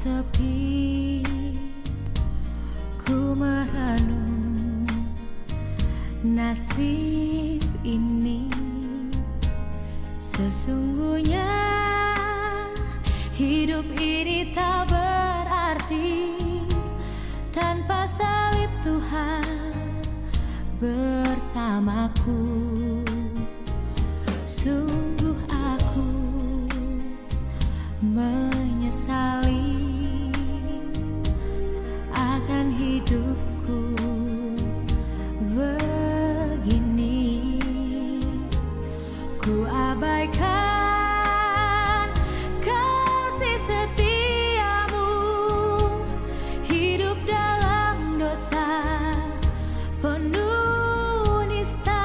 Sepi, ku merenung nasib ini. Sesungguhnya hidup ini tak berarti tanpa salib Tuhan bersamaku. Sungguh aku menyesali akan hidupku begini. Ku abaikan kasih setiamu, hidup dalam dosa penuh nista.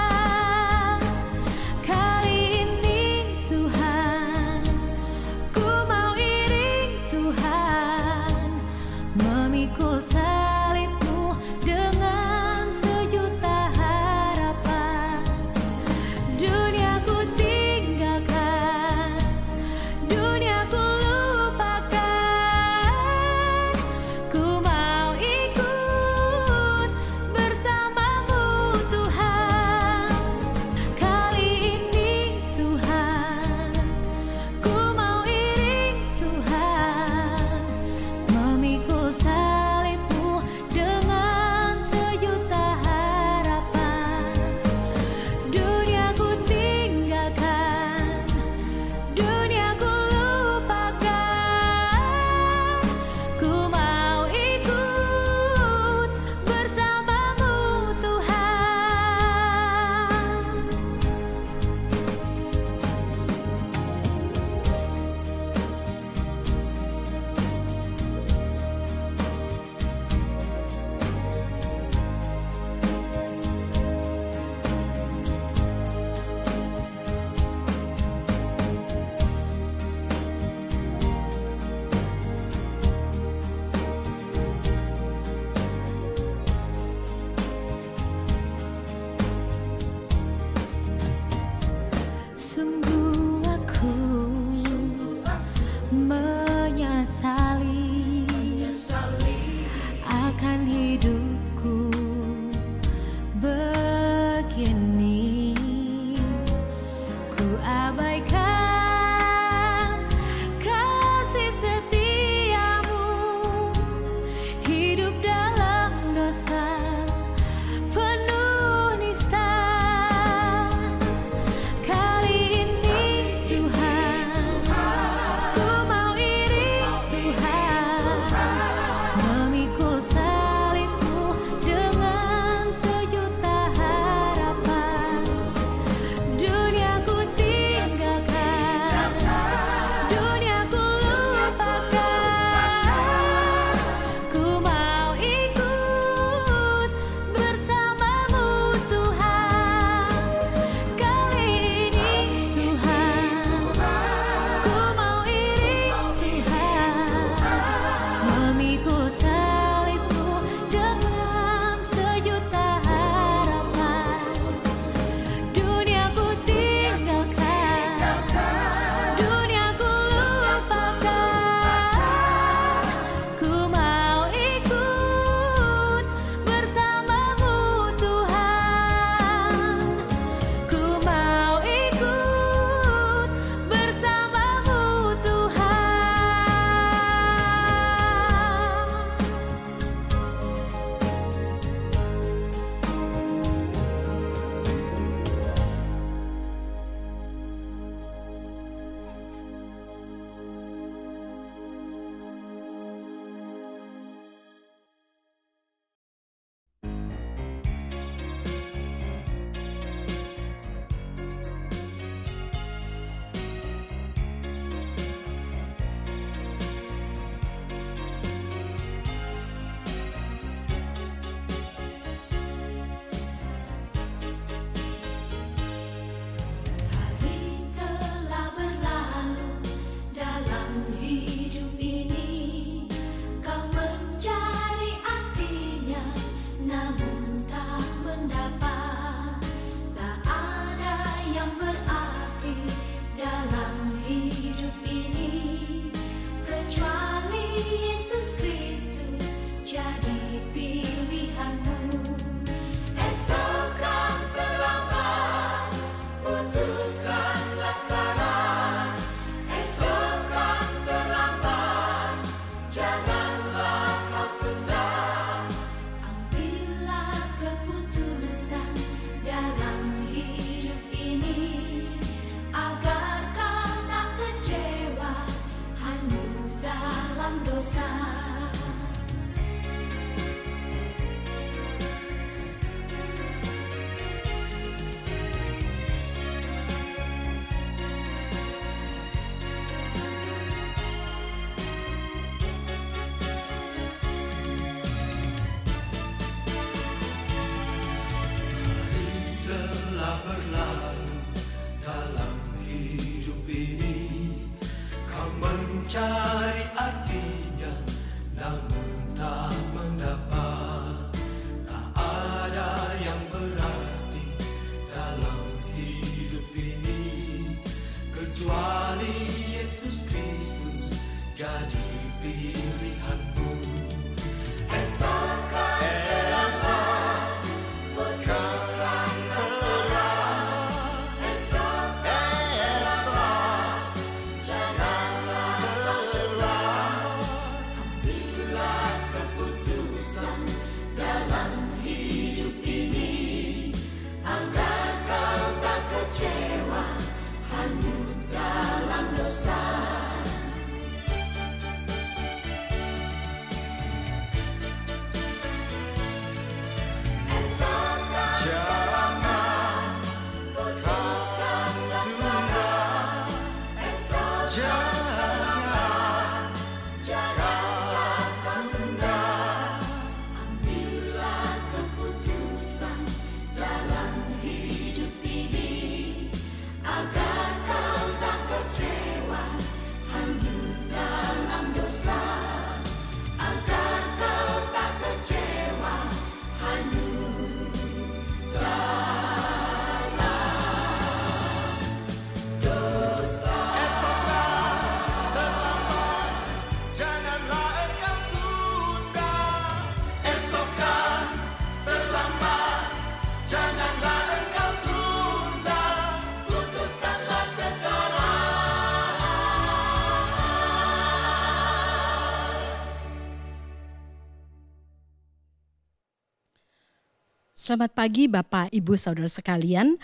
Selamat pagi Bapak, Ibu, Saudara sekalian.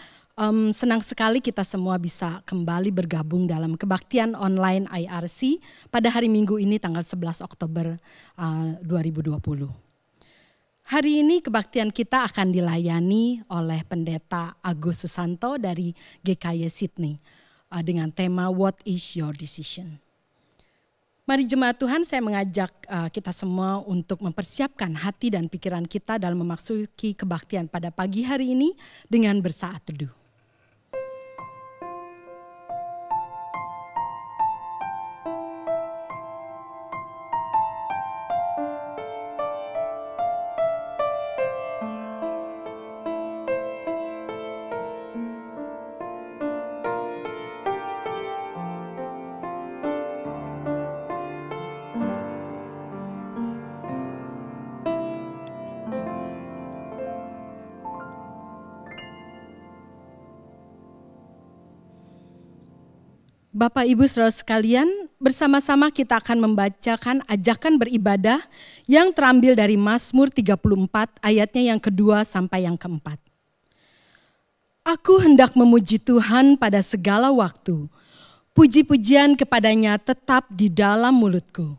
Senang sekali kita semua bisa kembali bergabung dalam kebaktian online IRC pada hari Minggu ini tanggal 11 Oktober 2020. Hari ini kebaktian kita akan dilayani oleh Pendeta Agus Susanto dari GKY Sydney dengan tema What is your decision? Mari jemaat Tuhan, saya mengajak kita semua untuk mempersiapkan hati dan pikiran kita dalam memasuki kebaktian pada pagi hari ini dengan bersaat teduh. Bapak Ibu Saudara sekalian, bersama-sama kita akan membacakan ajakan beribadah yang terambil dari Mazmur 34 ayatnya yang kedua sampai yang keempat. Aku hendak memuji Tuhan pada segala waktu, puji-pujian kepadanya tetap di dalam mulutku.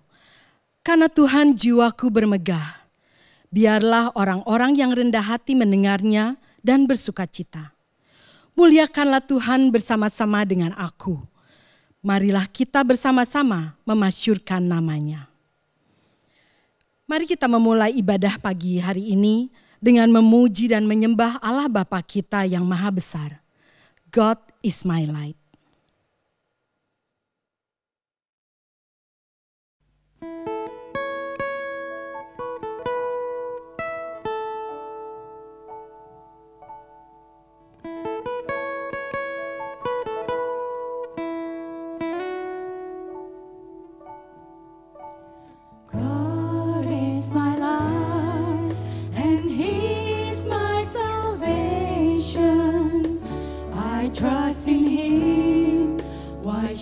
Karena Tuhan jiwaku bermegah, biarlah orang-orang yang rendah hati mendengarnya dan bersukacita. Muliakanlah Tuhan bersama-sama dengan aku. Marilah kita bersama-sama memasyurkan namanya. Mari kita memulai ibadah pagi hari ini dengan memuji dan menyembah Allah Bapa kita yang maha besar. God is my light.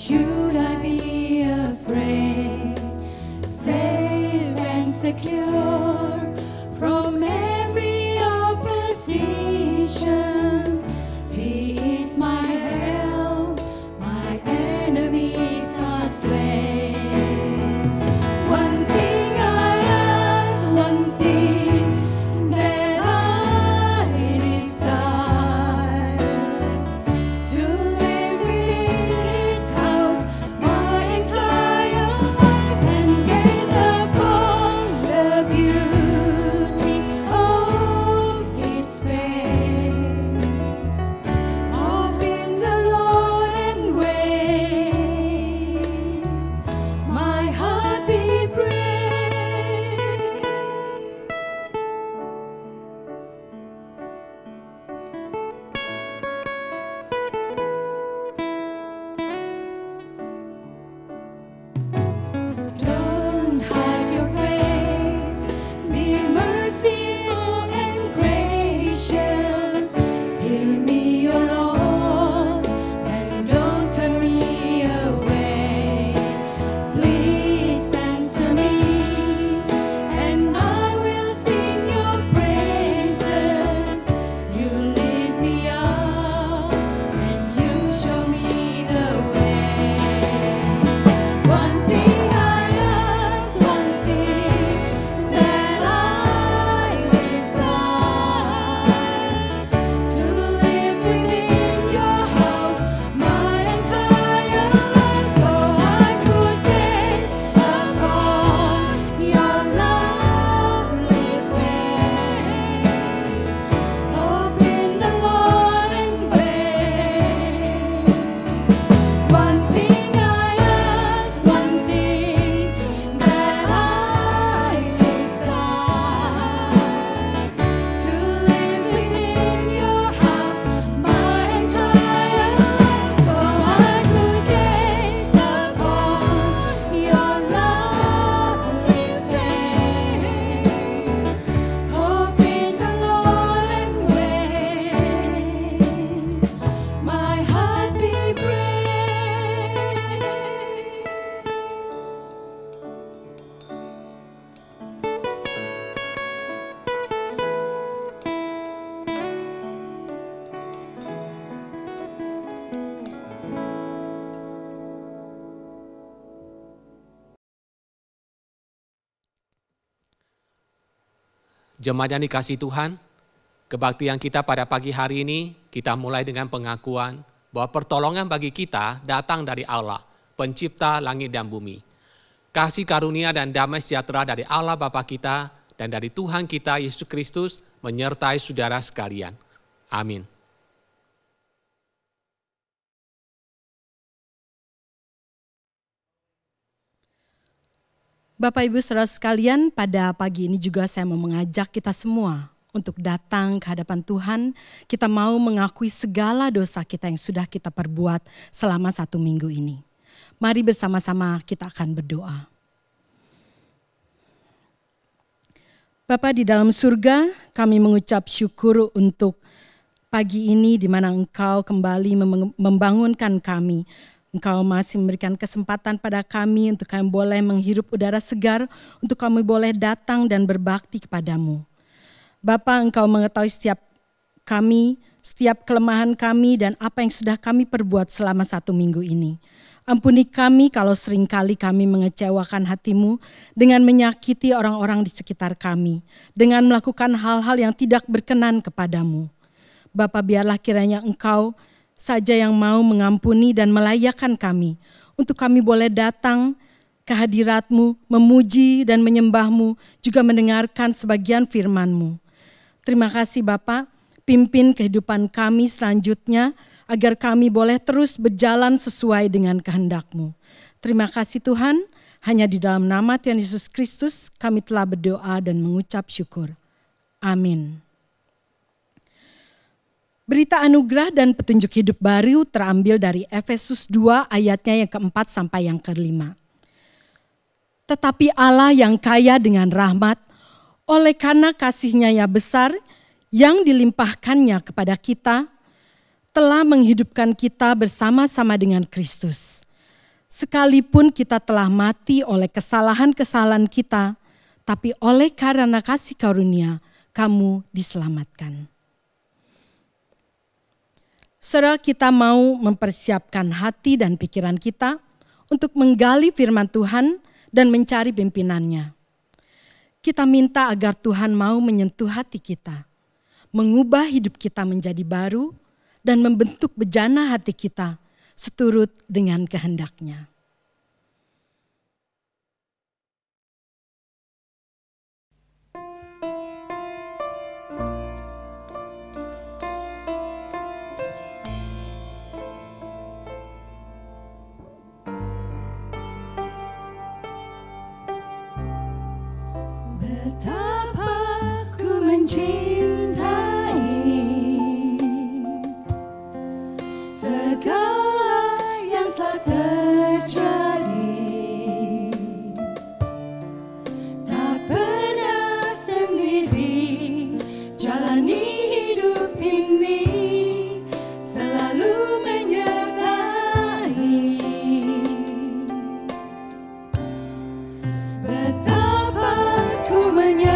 You Jemaat yang dikasihi Tuhan, kebaktian kita pada pagi hari ini, kita mulai dengan pengakuan bahwa pertolongan bagi kita datang dari Allah, pencipta langit dan bumi. Kasih karunia dan damai sejahtera dari Allah Bapa kita dan dari Tuhan kita Yesus Kristus menyertai saudara sekalian. Amin. Bapak Ibu Saudara sekalian, pada pagi ini juga saya mau mengajak kita semua untuk datang ke hadapan Tuhan. Kita mau mengakui segala dosa kita yang sudah kita perbuat selama 1 minggu ini. Mari bersama-sama kita akan berdoa. Bapa di dalam surga, kami mengucap syukur untuk pagi ini di mana Engkau kembali membangunkan kami. Engkau masih memberikan kesempatan pada kami untuk kami boleh menghirup udara segar, untuk kami boleh datang dan berbakti kepadamu. Bapa, Engkau mengetahui setiap kami, setiap kelemahan kami dan apa yang sudah kami perbuat selama 1 minggu ini. Ampuni kami kalau seringkali kami mengecewakan hati-Mu dengan menyakiti orang-orang di sekitar kami, dengan melakukan hal-hal yang tidak berkenan kepadamu. Bapa, biarlah kiranya Engkau saja yang mau mengampuni dan melayakkan kami, untuk kami boleh datang ke hadirat-Mu, memuji dan menyembah-Mu, juga mendengarkan sebagian firman-Mu. Terima kasih Bapa, pimpin kehidupan kami selanjutnya, agar kami boleh terus berjalan sesuai dengan kehendak-Mu. Terima kasih Tuhan, hanya di dalam nama Tuhan Yesus Kristus kami telah berdoa dan mengucap syukur. Amin. Berita anugerah dan petunjuk hidup baru terambil dari Efesus 2 ayatnya yang keempat sampai yang kelima. Tetapi Allah yang kaya dengan rahmat, oleh karena kasih-Nya yang besar yang dilimpahkannya kepada kita, telah menghidupkan kita bersama-sama dengan Kristus. Sekalipun kita telah mati oleh kesalahan-kesalahan kita, tapi oleh karena kasih karunia, kamu diselamatkan. Saudara, kita mau mempersiapkan hati dan pikiran kita untuk menggali firman Tuhan dan mencari pimpinannya. Kita minta agar Tuhan mau menyentuh hati kita, mengubah hidup kita menjadi baru, dan membentuk bejana hati kita seturut dengan kehendak-Nya. Betapa ku mencintai segala yang telah terjadi, tak pernah sendiri jalani hidup ini, selalu menyertai. Betapa ku menyadari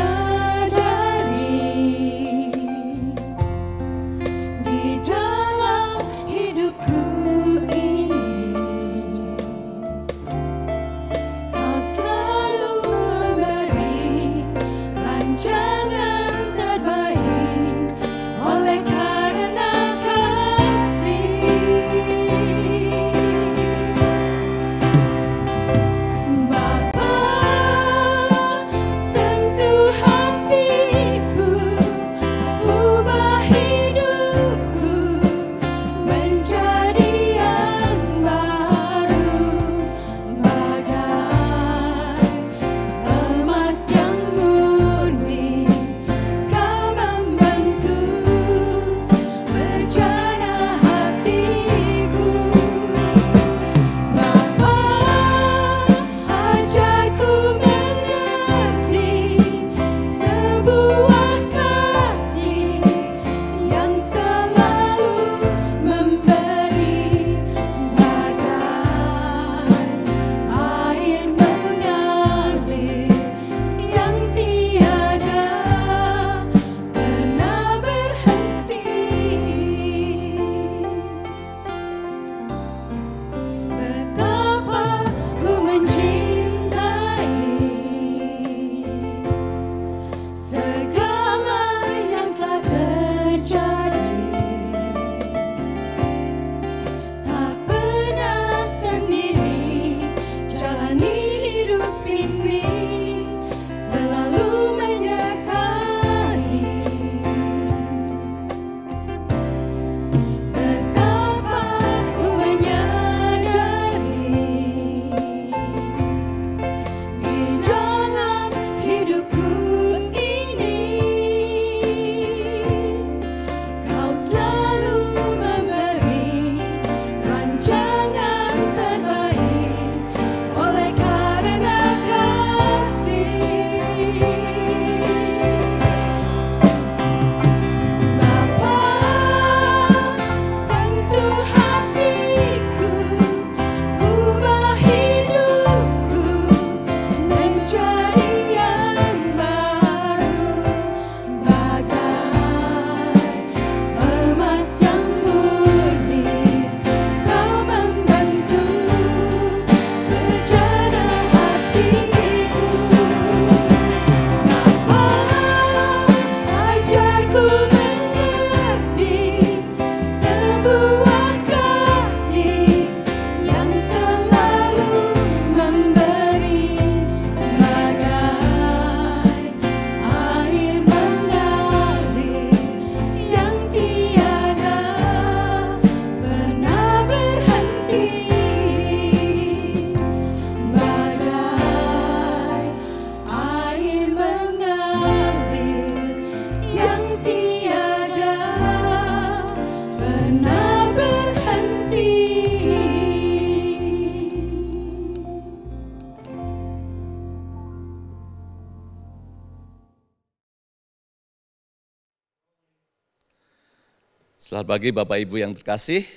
Selamat pagi Bapak Ibu yang terkasih.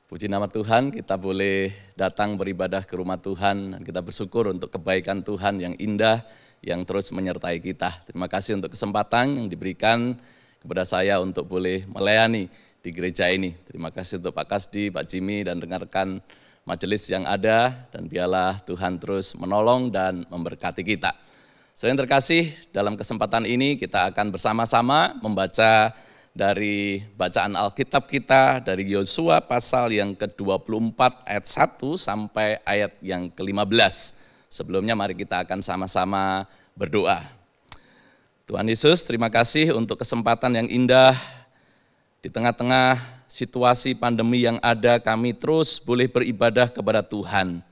Puji nama Tuhan, kita boleh datang beribadah ke rumah Tuhan. Dan kita bersyukur untuk kebaikan Tuhan yang indah, yang terus menyertai kita. Terima kasih untuk kesempatan yang diberikan kepada saya untuk boleh melayani di gereja ini. Terima kasih untuk Pak Kasdi, Pak Jimmy, dan rekan-rekan majelis yang ada. Dan biarlah Tuhan terus menolong dan memberkati kita. Saudara yang terkasih, dalam kesempatan ini kita akan bersama-sama membaca dari bacaan Alkitab kita dari Yosua pasal yang ke-24 ayat 1 sampai ayat yang ke-15. Sebelumnya mari kita akan sama-sama berdoa. Tuhan Yesus, terima kasih untuk kesempatan yang indah di tengah-tengah situasi pandemi yang ada, kami terus boleh beribadah kepada Tuhan.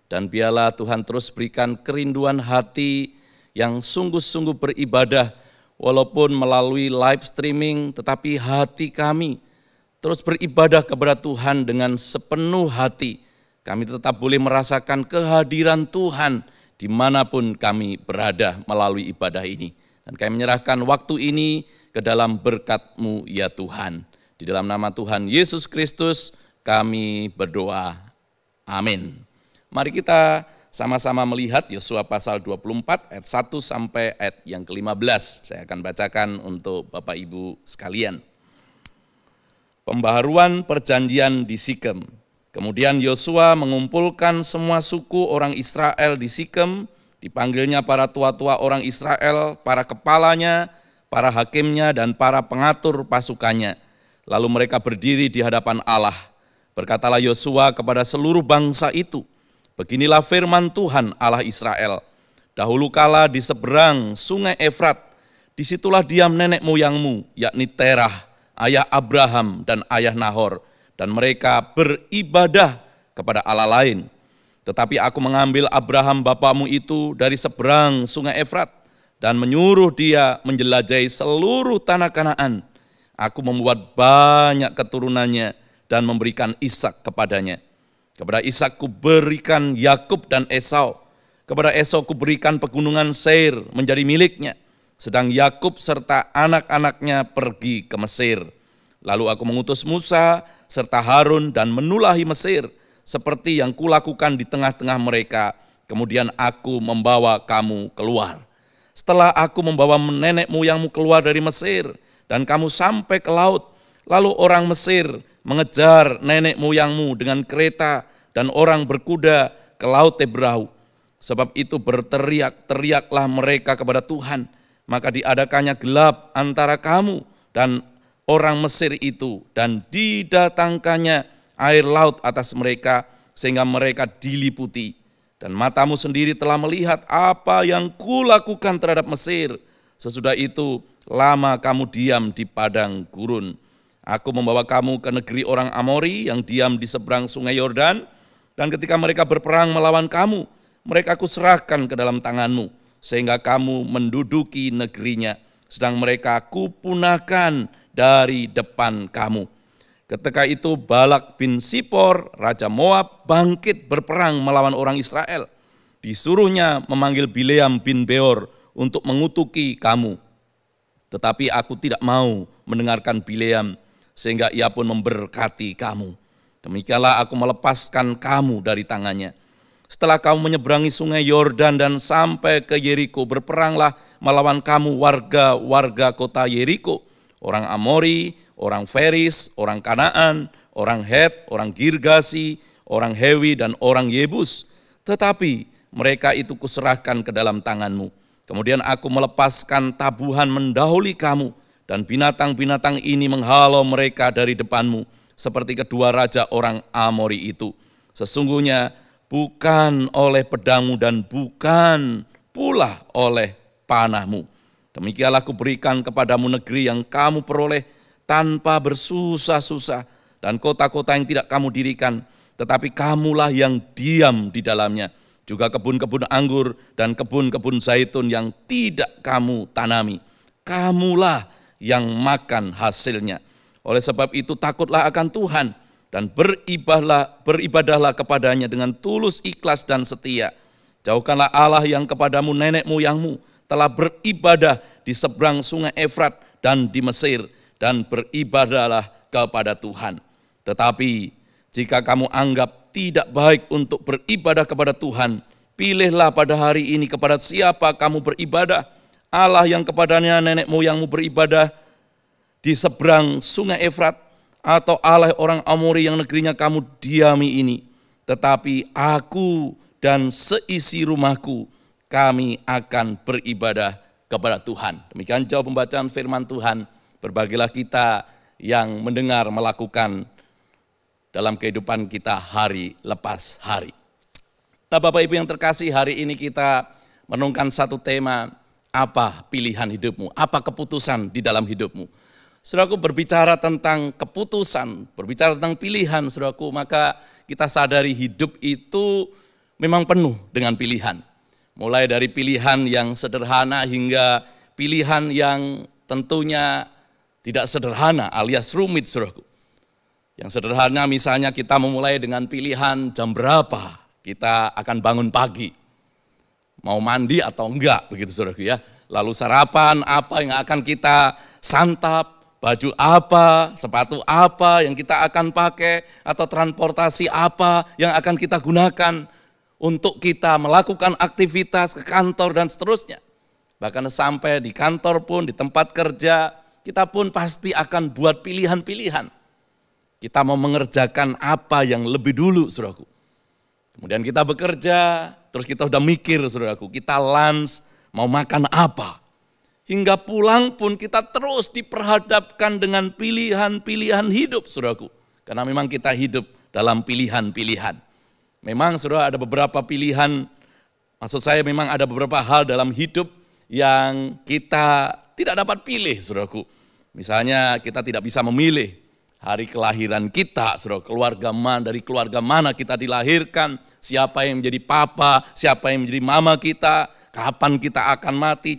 Dan biarlah Tuhan terus berikan kerinduan hati yang sungguh-sungguh beribadah, walaupun melalui live streaming, tetapi hati kami terus beribadah kepada Tuhan dengan sepenuh hati. Kami tetap boleh merasakan kehadiran Tuhan dimanapun kami berada melalui ibadah ini. Dan kami menyerahkan waktu ini ke dalam berkat-Mu ya Tuhan. Di dalam nama Tuhan Yesus Kristus kami berdoa. Amin. Mari kita sama-sama melihat Yosua pasal 24 ayat 1 sampai ayat yang ke-15. Saya akan bacakan untuk Bapak Ibu sekalian. Pembaharuan perjanjian di Sikem. Kemudian Yosua mengumpulkan semua suku orang Israel di Sikem, dipanggilnya para tua-tua orang Israel, para kepalanya, para hakimnya, dan para pengatur pasukannya. Lalu mereka berdiri di hadapan Allah. Berkatalah Yosua kepada seluruh bangsa itu, beginilah firman Tuhan Allah Israel. Dahulu kala di seberang sungai Efrat, disitulah diam nenek moyangmu, yakni Terah, ayah Abraham dan ayah Nahor. Dan mereka beribadah kepada Allah lain. Tetapi aku mengambil Abraham bapamu itu dari seberang sungai Efrat, dan menyuruh dia menjelajahi seluruh tanah Kanaan. Aku membuat banyak keturunannya, dan memberikan Ishak kepadanya. Kepada Ishak kuberikan Yakub dan Esau. Kepada Esau kuberikan pegunungan Seir menjadi miliknya. Sedang Yakub serta anak-anaknya pergi ke Mesir. Lalu aku mengutus Musa serta Harun dan menulahi Mesir, seperti yang kulakukan di tengah-tengah mereka. Kemudian aku membawa kamu keluar. Setelah aku membawa nenek moyangmu keluar dari Mesir, dan kamu sampai ke laut, lalu orang Mesir mengejar nenek moyangmu dengan kereta, dan orang berkuda ke laut Tebrau. Sebab itu berteriak-teriaklah mereka kepada Tuhan, maka diadakannya gelap antara kamu dan orang Mesir itu, dan didatangkannya air laut atas mereka, sehingga mereka diliputi. Dan matamu sendiri telah melihat apa yang kulakukan terhadap Mesir. Sesudah itu lama kamu diam di padang gurun. Aku membawa kamu ke negeri orang Amori yang diam di seberang sungai Yordan, dan ketika mereka berperang melawan kamu, mereka kuserahkan ke dalam tanganmu, sehingga kamu menduduki negerinya, sedang mereka kupunahkan dari depan kamu. Ketika itu Balak bin Sipor, Raja Moab, bangkit berperang melawan orang Israel. Disuruhnya memanggil Bileam bin Beor untuk mengutuki kamu. Tetapi aku tidak mau mendengarkan Bileam, sehingga ia pun memberkati kamu. Demikianlah aku melepaskan kamu dari tangannya. Setelah kamu menyeberangi sungai Yordan dan sampai ke Yeriko, berperanglah melawan kamu warga-warga kota Yeriko, orang Amori, orang Feris, orang Kanaan, orang Het, orang Girgasi, orang Hewi, dan orang Yebus. Tetapi mereka itu kuserahkan ke dalam tanganmu. Kemudian aku melepaskan tabuhan mendahului kamu, dan binatang-binatang ini menghalau mereka dari depanmu, seperti kedua raja orang Amori itu. Sesungguhnya bukan oleh pedangmu dan bukan pula oleh panahmu. Demikianlah kuberikan kepadamu negeri yang kamu peroleh tanpa bersusah-susah, dan kota-kota yang tidak kamu dirikan, tetapi kamulah yang diam di dalamnya. Juga kebun-kebun anggur dan kebun-kebun zaitun yang tidak kamu tanami. Kamulah yang makan hasilnya. Oleh sebab itu takutlah akan Tuhan dan beribadahlah kepadanya dengan tulus, ikhlas, dan setia. Jauhkanlah Allah yang kepadamu nenek moyangmu telah beribadah di seberang sungai Efrat dan di Mesir, dan beribadahlah kepada Tuhan. Tetapi jika kamu anggap tidak baik untuk beribadah kepada Tuhan, pilihlah pada hari ini kepada siapa kamu beribadah. Allah yang kepadanya nenek moyangmu beribadah di seberang sungai Efrat, atau Allah orang Amori yang negerinya kamu diami ini. Tetapi aku dan seisi rumahku, kami akan beribadah kepada Tuhan. Demikian jauh pembacaan firman Tuhan. Berbahagialah kita yang mendengar, melakukan dalam kehidupan kita hari lepas hari. Nah Bapak Ibu yang terkasih, hari ini kita merenungkan satu tema, apa pilihan hidupmu, apa keputusan di dalam hidupmu. Saudaraku, berbicara tentang keputusan, berbicara tentang pilihan, saudaraku, maka kita sadari hidup itu memang penuh dengan pilihan. Mulai dari pilihan yang sederhana hingga pilihan yang tentunya tidak sederhana alias rumit, saudaraku. Yang sederhana misalnya kita memulai dengan pilihan jam berapa kita akan bangun pagi. Mau mandi atau enggak, begitu saudaraku ya. Lalu sarapan apa yang akan kita santap, baju apa, sepatu apa yang kita akan pakai, atau transportasi apa yang akan kita gunakan untuk kita melakukan aktivitas ke kantor dan seterusnya. Bahkan sampai di kantor pun, di tempat kerja, kita pun pasti akan buat pilihan-pilihan. Kita mau mengerjakan apa yang lebih dulu, saudaraku. Kemudian kita bekerja, terus kita udah mikir, saudaraku, kita lunch, mau makan apa. Hingga pulang pun kita terus diperhadapkan dengan pilihan-pilihan hidup, saudaraku. Karena memang kita hidup dalam pilihan-pilihan. Memang saudara ada beberapa pilihan, maksud saya memang ada beberapa hal dalam hidup yang kita tidak dapat pilih, saudaraku. Misalnya kita tidak bisa memilih hari kelahiran kita, saudara, dari keluarga mana kita dilahirkan, siapa yang menjadi papa, siapa yang menjadi mama kita, kapan kita akan mati,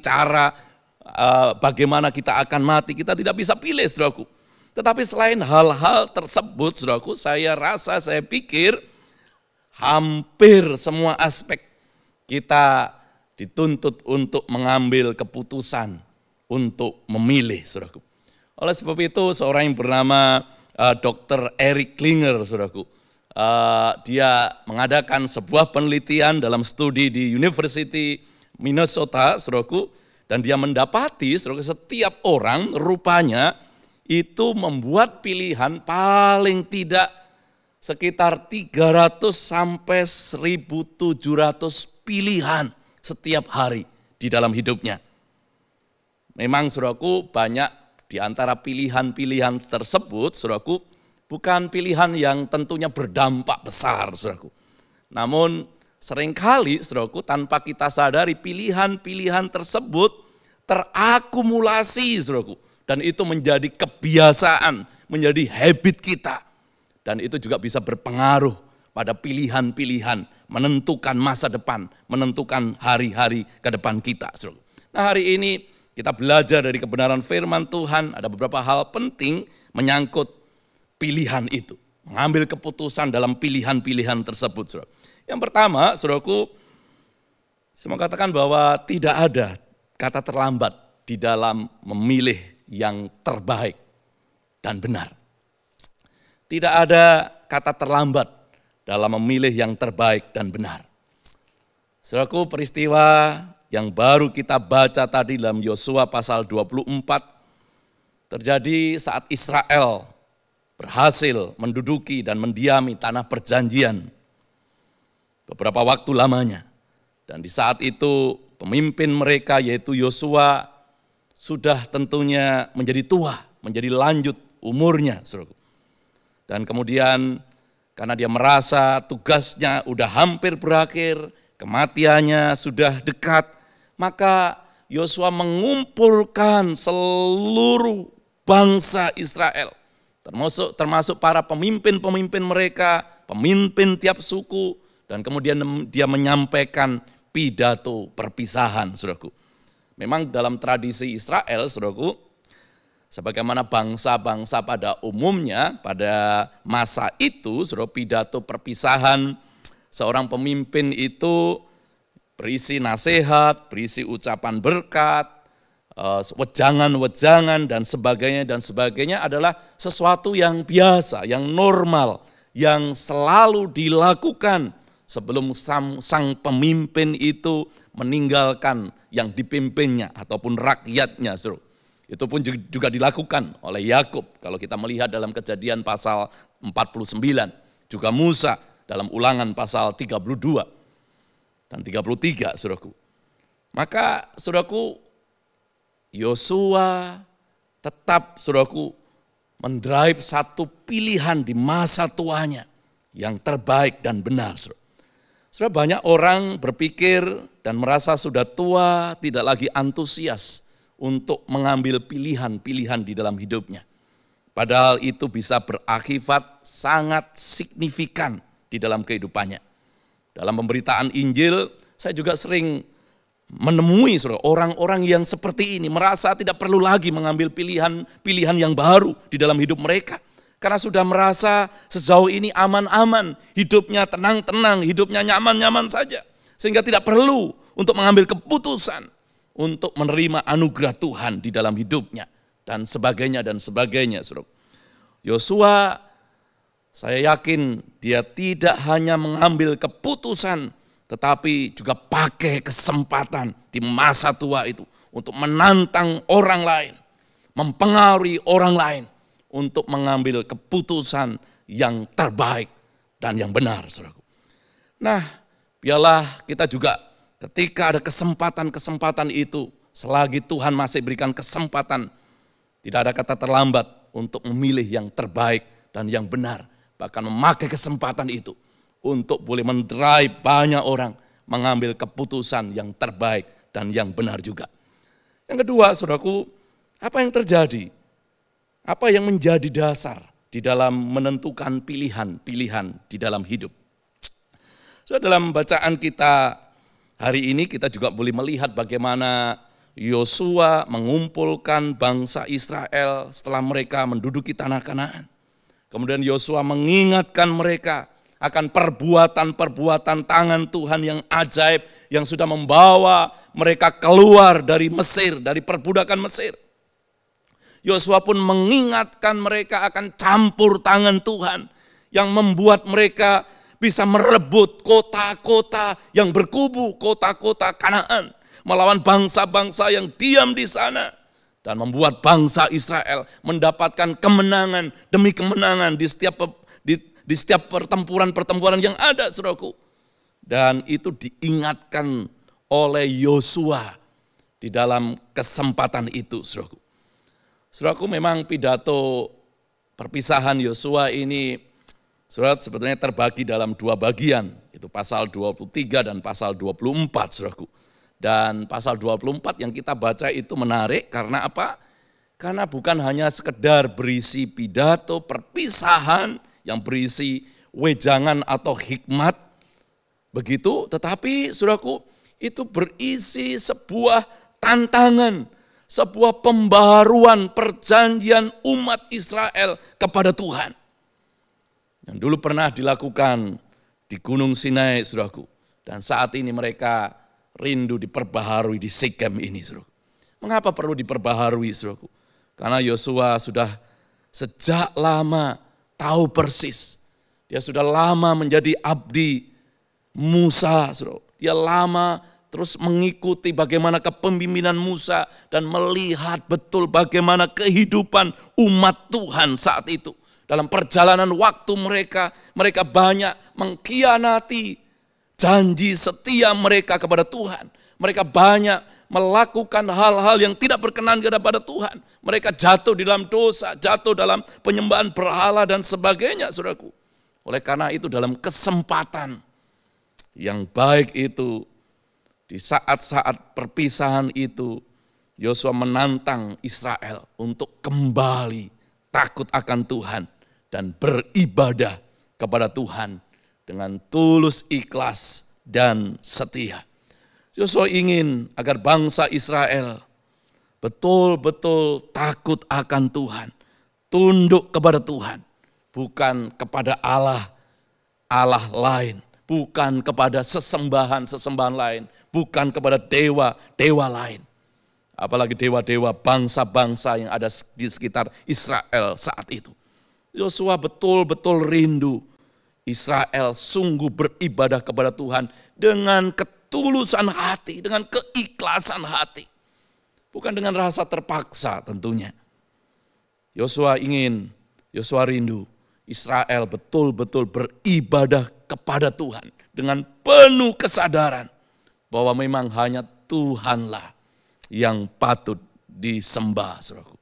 bagaimana kita akan mati, kita tidak bisa pilih, saudaraku. Tetapi selain hal-hal tersebut, saudaraku, saya pikir hampir semua aspek kita dituntut untuk mengambil keputusan untuk memilih, saudaraku. Oleh sebab itu, seorang yang bernama Dr. Eric Klinger, saudaraku, dia mengadakan sebuah penelitian dalam studi di University Minnesota, saudaraku. Dan dia mendapati setiap orang rupanya itu membuat pilihan paling tidak sekitar 300 sampai 1.700 pilihan setiap hari di dalam hidupnya. Memang saudaraku, banyak di antara pilihan-pilihan tersebut, saudaraku, bukan pilihan yang tentunya berdampak besar, saudaraku. Namun seringkali, saudaraku, tanpa kita sadari pilihan-pilihan tersebut terakumulasi, saudaraku. Dan itu menjadi kebiasaan, menjadi habit kita. Dan itu juga bisa berpengaruh pada pilihan-pilihan, menentukan masa depan, menentukan hari-hari ke depan kita, saudaraku. Nah hari ini kita belajar dari kebenaran firman Tuhan, ada beberapa hal penting menyangkut pilihan itu. Mengambil keputusan dalam pilihan-pilihan tersebut, saudara. Yang pertama, saudaraku, saya mau katakan bahwa tidak ada kata terlambat di dalam memilih yang terbaik dan benar. Tidak ada kata terlambat dalam memilih yang terbaik dan benar. Saudaraku, peristiwa yang baru kita baca tadi dalam Yosua pasal 24 terjadi saat Israel berhasil menduduki dan mendiami tanah perjanjian beberapa waktu lamanya. Dan di saat itu pemimpin mereka yaitu Yosua sudah tentunya menjadi tua, menjadi lanjut umurnya. Dan kemudian karena dia merasa tugasnya udah hampir berakhir, kematiannya sudah dekat, maka Yosua mengumpulkan seluruh bangsa Israel, termasuk para pemimpin-pemimpin mereka, pemimpin tiap suku, dan kemudian dia menyampaikan pidato perpisahan, saudaraku. Memang dalam tradisi Israel, saudaraku, sebagaimana bangsa-bangsa pada umumnya pada masa itu, saudara, pidato perpisahan seorang pemimpin itu berisi nasihat, berisi ucapan berkat, wejangan-wejangan dan sebagainya adalah sesuatu yang biasa, yang normal, yang selalu dilakukan sebelum sang pemimpin itu meninggalkan yang dipimpinnya ataupun rakyatnya. Itu pun juga dilakukan oleh Yakub kalau kita melihat dalam Kejadian pasal 49, juga Musa dalam Ulangan pasal 32 dan 33, saudaraku. Maka saudaraku, Yosua tetap, saudaraku, mendrive satu pilihan di masa tuanya yang terbaik dan benar. Saudara, banyak orang berpikir dan merasa sudah tua, tidak lagi antusias untuk mengambil pilihan-pilihan di dalam hidupnya. Padahal itu bisa berakibat sangat signifikan di dalam kehidupannya. Dalam pemberitaan Injil, saya juga sering menemui orang-orang yang seperti ini, merasa tidak perlu lagi mengambil pilihan yang baru di dalam hidup mereka. Karena sudah merasa sejauh ini aman-aman, hidupnya tenang-tenang, hidupnya nyaman-nyaman saja. Sehingga tidak perlu untuk mengambil keputusan untuk menerima anugerah Tuhan di dalam hidupnya. Dan sebagainya. Yosua, saya yakin dia tidak hanya mengambil keputusan, tetapi juga pakai kesempatan di masa tua itu untuk menantang orang lain, mempengaruhi orang lain untuk mengambil keputusan yang terbaik dan yang benar, saudaraku. Nah, biarlah kita juga ketika ada kesempatan-kesempatan itu, selagi Tuhan masih berikan kesempatan, tidak ada kata terlambat untuk memilih yang terbaik dan yang benar. Bahkan memakai kesempatan itu untuk boleh mendrive banyak orang mengambil keputusan yang terbaik dan yang benar juga. Yang kedua, saudaraku, apa yang terjadi? Apa yang menjadi dasar di dalam menentukan pilihan-pilihan di dalam hidup? So, dalam bacaan kita hari ini kita juga boleh melihat bagaimana Yosua mengumpulkan bangsa Israel setelah mereka menduduki tanah Kanaan. Kemudian Yosua mengingatkan mereka akan perbuatan-perbuatan tangan Tuhan yang ajaib yang sudah membawa mereka keluar dari Mesir, dari perbudakan Mesir. Yosua pun mengingatkan mereka akan campur tangan Tuhan yang membuat mereka bisa merebut kota-kota yang berkubu, kota-kota Kanaan, melawan bangsa-bangsa yang diam di sana, dan membuat bangsa Israel mendapatkan kemenangan demi kemenangan di setiap pertempuran-pertempuran yang ada, saudaraku. Dan itu diingatkan oleh Yosua di dalam kesempatan itu, saudaraku. Saudaraku, memang pidato perpisahan Yosua ini, saudara, sebetulnya terbagi dalam dua bagian, itu pasal 23 dan pasal 24, saudaraku. Dan pasal 24 yang kita baca itu menarik karena apa? Karena bukan hanya sekedar berisi pidato perpisahan yang berisi wejangan atau hikmat begitu, tetapi saudaraku, itu berisi sebuah tantangan, sebuah pembaharuan perjanjian umat Israel kepada Tuhan. Yang dulu pernah dilakukan di Gunung Sinai, saudaraku. Dan saat ini mereka rindu diperbaharui di Sikem ini, saudaraku. Mengapa perlu diperbaharui, saudaraku? Karena Yosua sudah sejak lama tahu persis. Dia sudah lama menjadi abdi Musa, saudaraku. Dia lama terus mengikuti bagaimana kepemimpinan Musa dan melihat betul bagaimana kehidupan umat Tuhan saat itu. Dalam perjalanan waktu mereka banyak mengkhianati janji setia mereka kepada Tuhan. Mereka banyak melakukan hal-hal yang tidak berkenan kepada Tuhan. Mereka jatuh di dalam dosa, jatuh dalam penyembahan berhala dan sebagainya, saudaraku. Oleh karena itu dalam kesempatan yang baik itu, di saat-saat perpisahan itu, Yosua menantang Israel untuk kembali takut akan Tuhan dan beribadah kepada Tuhan dengan tulus, ikhlas, dan setia. Yosua ingin agar bangsa Israel betul-betul takut akan Tuhan, tunduk kepada Tuhan, bukan kepada Allah lain, bukan kepada sesembahan lain, bukan kepada dewa lain. apalagi dewa-dewa bangsa-bangsa yang ada di sekitar Israel saat itu. Yosua betul-betul rindu Israel sungguh beribadah kepada Tuhan dengan ketulusan hati, dengan keikhlasan hati. Bukan dengan rasa terpaksa tentunya. Yosua rindu Israel betul-betul beribadah kepada Tuhan dengan penuh kesadaran bahwa memang hanya Tuhanlah yang patut disembah, saudaraku.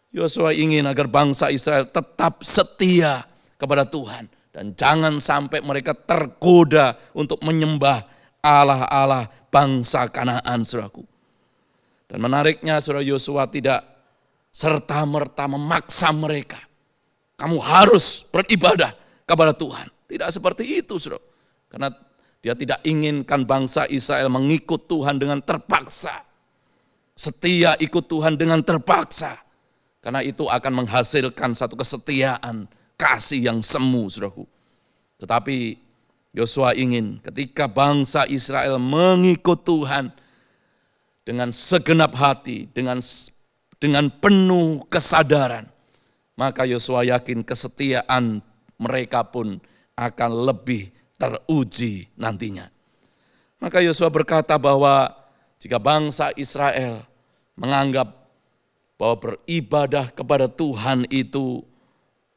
Yosua ingin agar bangsa Israel tetap setia kepada Tuhan dan jangan sampai mereka tergoda untuk menyembah Allah-Allah bangsa Kanaan, saudaraku. Dan menariknya, saudara, Yosua tidak serta-merta memaksa mereka. Kamu harus beribadah kepada Tuhan. Tidak seperti itu, saudara. Karena dia tidak inginkan bangsa Israel mengikut Tuhan dengan terpaksa. Setia ikut Tuhan dengan terpaksa. Karena itu akan menghasilkan satu kesetiaan, kasih yang semu, saudaraku. Tetapi Yosua ingin ketika bangsa Israel mengikut Tuhan dengan segenap hati, dengan penuh kesadaran, maka Yosua yakin kesetiaan mereka pun akan lebih teruji nantinya. Maka Yosua berkata bahwa jika bangsa Israel menganggap bahwa beribadah kepada Tuhan itu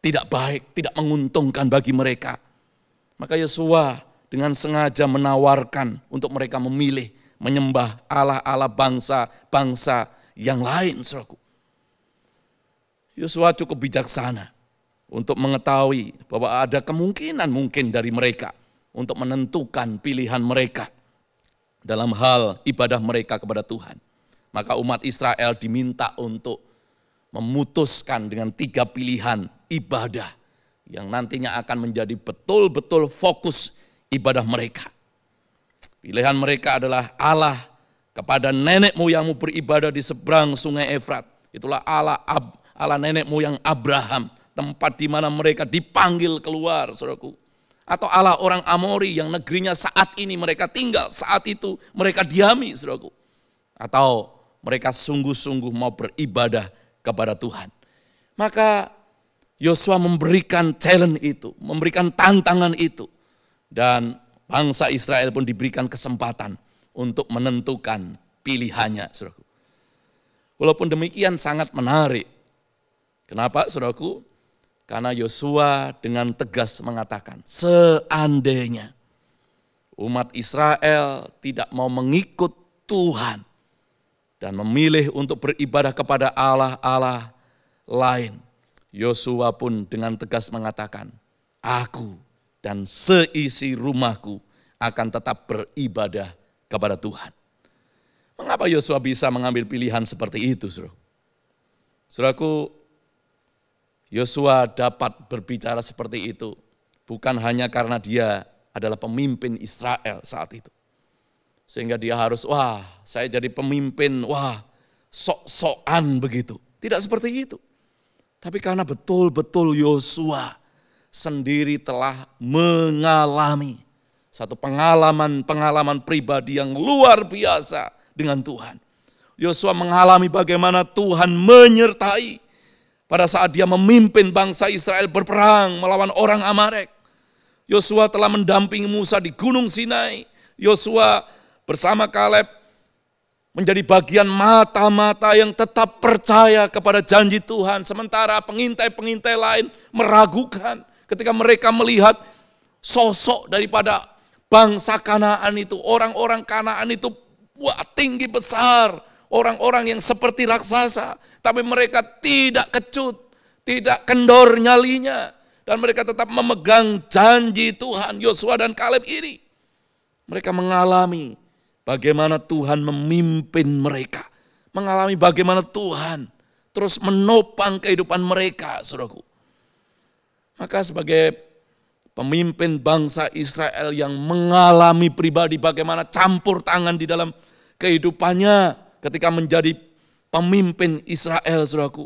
tidak baik, tidak menguntungkan bagi mereka, maka Yosua dengan sengaja menawarkan untuk mereka memilih menyembah Allah-Allah bangsa-bangsa yang lain, saudaraku. Yosua cukup bijaksana untuk mengetahui bahwa ada kemungkinan mungkin dari mereka untuk menentukan pilihan mereka dalam hal ibadah mereka kepada Tuhan. Maka umat Israel diminta untuk memutuskan dengan 3 pilihan ibadah yang nantinya akan menjadi betul-betul fokus ibadah mereka. Pilihan mereka adalah Allah kepada nenek moyangmu beribadah di seberang sungai Efrat. Itulah Allah nenek moyang Abraham, tempat di mana mereka dipanggil keluar, saudaraku. Atau Allah orang Amori yang negerinya saat ini mereka tinggal, saat itu mereka diami, saudaraku. Atau mereka sungguh-sungguh mau beribadah kepada Tuhan. Maka Yosua memberikan challenge itu, memberikan tantangan itu. Dan bangsa Israel pun diberikan kesempatan untuk menentukan pilihannya, saudaraku. Walaupun demikian sangat menarik. Kenapa, saudaraku? Karena Yosua dengan tegas mengatakan, seandainya umat Israel tidak mau mengikut Tuhan dan memilih untuk beribadah kepada Allah-Allah lain, Yosua pun dengan tegas mengatakan, aku dan seisi rumahku akan tetap beribadah kepada Tuhan. Mengapa Yosua bisa mengambil pilihan seperti itu, saudara? Saudaraku, Yosua dapat berbicara seperti itu bukan hanya karena dia adalah pemimpin Israel saat itu. Sehingga dia harus, saya jadi pemimpin, sok-sokan begitu. Tidak seperti itu. Tapi karena betul-betul Yosua sendiri telah mengalami satu pengalaman pribadi yang luar biasa dengan Tuhan. Yosua mengalami bagaimana Tuhan menyertai pada saat dia memimpin bangsa Israel berperang melawan orang Amalek. Yosua telah mendampingi Musa di Gunung Sinai. Yosua bersama Kaleb menjadi bagian mata-mata yang tetap percaya kepada janji Tuhan. Sementara pengintai-pengintai lain meragukan ketika mereka melihat sosok daripada bangsa Kanaan itu. Orang-orang Kanaan itu tinggi besar. Orang-orang yang seperti raksasa. Tapi mereka tidak kecut, tidak kendor nyalinya. Dan mereka tetap memegang janji Tuhan, Yosua dan Kaleb ini. Mereka mengalami bagaimana Tuhan memimpin mereka. Mengalami bagaimana Tuhan terus menopang kehidupan mereka, saudaraku. Maka sebagai pemimpin bangsa Israel yang mengalami pribadi bagaimana campur tangan di dalam kehidupannya ketika menjadi pemimpin Israel, saudaraku.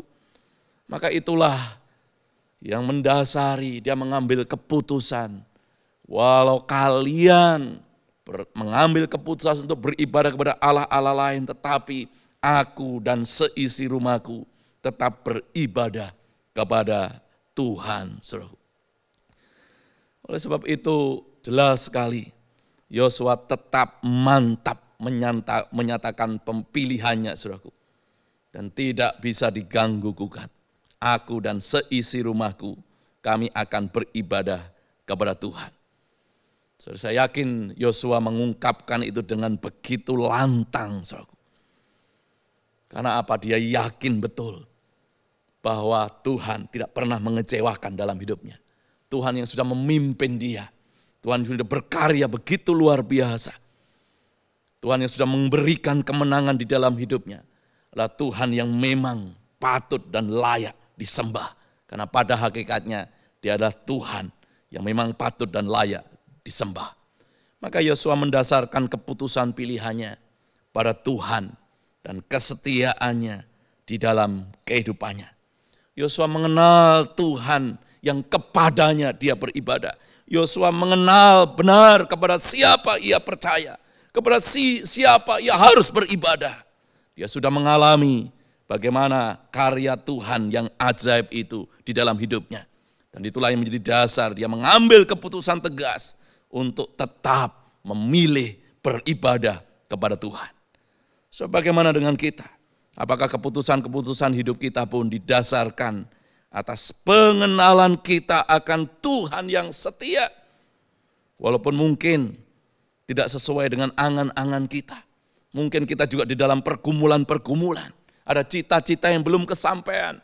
Maka itulah yang mendasari dia mengambil keputusan. Walau kalian mengambil keputusan untuk beribadah kepada Allah-Allah lain, tetapi aku dan seisi rumahku tetap beribadah kepada Tuhan. Saudaraku. Oleh sebab itu jelas sekali Yosua tetap mantap menyatakan pilihannya, saudaraku. Dan tidak bisa diganggu gugat. Aku dan seisi rumahku, kami akan beribadah kepada Tuhan. Saudara, saya yakin Yosua mengungkapkan itu dengan begitu lantang, saudaraku. Karena apa? Dia yakin betul bahwa Tuhan tidak pernah mengecewakan dalam hidupnya. Tuhan yang sudah memimpin dia. Tuhan yang sudah berkarya begitu luar biasa. Tuhan yang sudah memberikan kemenangan di dalam hidupnya. Adalah Tuhan yang memang patut dan layak disembah. Karena pada hakikatnya dia adalah Tuhan yang memang patut dan layak disembah. Maka Yosua mendasarkan keputusan pilihannya pada Tuhan dan kesetiaannya di dalam kehidupannya. Yosua mengenal Tuhan yang kepadanya dia beribadah. Yosua mengenal benar kepada siapa ia percaya, kepada siapa ia harus beribadah. Dia sudah mengalami bagaimana karya Tuhan yang ajaib itu di dalam hidupnya. Dan itulah yang menjadi dasar dia mengambil keputusan tegas untuk tetap memilih beribadah kepada Tuhan. So, bagaimana dengan kita? Apakah keputusan-keputusan hidup kita pun didasarkan atas pengenalan kita akan Tuhan yang setia? Walaupun mungkin tidak sesuai dengan angan-angan kita. Mungkin kita juga di dalam pergumulan-pergumulan. Ada cita-cita yang belum kesampaian.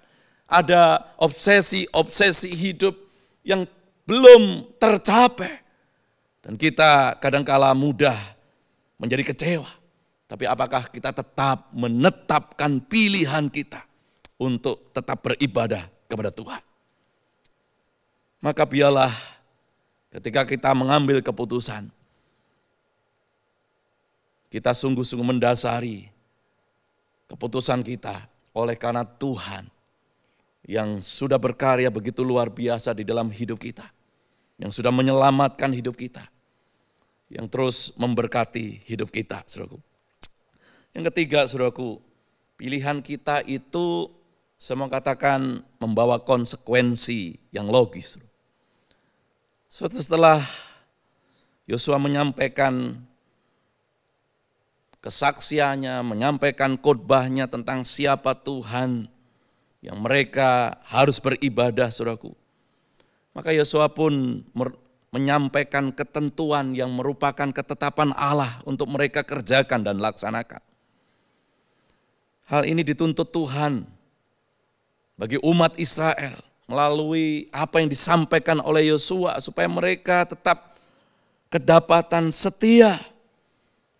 Ada obsesi-obsesi hidup yang belum tercapai. Dan kita kadangkala mudah menjadi kecewa. Tapi apakah kita tetap menetapkan pilihan kita untuk tetap beribadah kepada Tuhan? Maka biarlah ketika kita mengambil keputusan, kita sungguh-sungguh mendasari keputusan kita oleh karena Tuhan yang sudah berkarya begitu luar biasa di dalam hidup kita, yang sudah menyelamatkan hidup kita, yang terus memberkati hidup kita, saudaraku. Yang ketiga, saudaraku, pilihan kita itu semua katakan membawa konsekuensi yang logis. Setelah Yosua menyampaikan kesaksiannya, menyampaikan khotbahnya tentang siapa Tuhan yang mereka harus beribadah, saudaraku. Maka Yosua pun menyampaikan ketentuan yang merupakan ketetapan Allah untuk mereka kerjakan dan laksanakan. Hal ini dituntut Tuhan bagi umat Israel melalui apa yang disampaikan oleh Yosua supaya mereka tetap kedapatan setia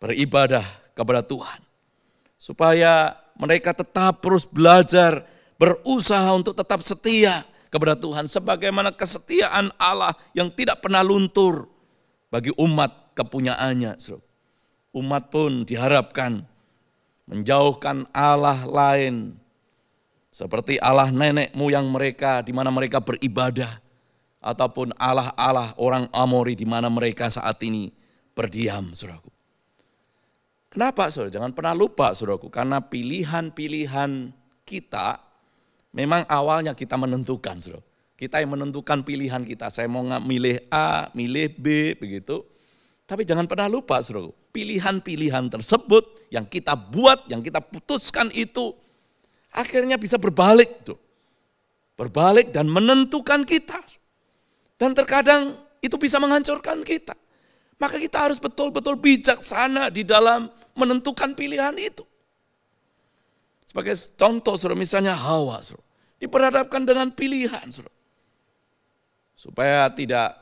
beribadah kepada Tuhan. Supaya mereka tetap terus belajar, berusaha untuk tetap setia kepada Tuhan. Sebagaimana kesetiaan Allah yang tidak pernah luntur bagi umat kepunyaannya. Umat pun diharapkan menjauhkan Allah lain. Seperti Allah nenek moyang mereka di mana mereka beribadah. Ataupun Allah-Allah orang Amori di mana mereka saat ini berdiam, saudaraku. Kenapa, saudara? Jangan pernah lupa, saudaraku, karena pilihan-pilihan kita memang awalnya kita menentukan, saudara. Kita yang menentukan pilihan kita. Saya mau milih A, milih B, begitu. Tapi jangan pernah lupa, saudaraku, pilihan-pilihan tersebut yang kita buat, yang kita putuskan itu akhirnya bisa berbalik, tuh. Berbalik dan menentukan kita. Dan terkadang itu bisa menghancurkan kita. Maka kita harus betul-betul bijaksana di dalam menentukan pilihan itu. Sebagai contoh, saudara, misalnya Hawa, saudara, diperhadapkan dengan pilihan, saudara, supaya tidak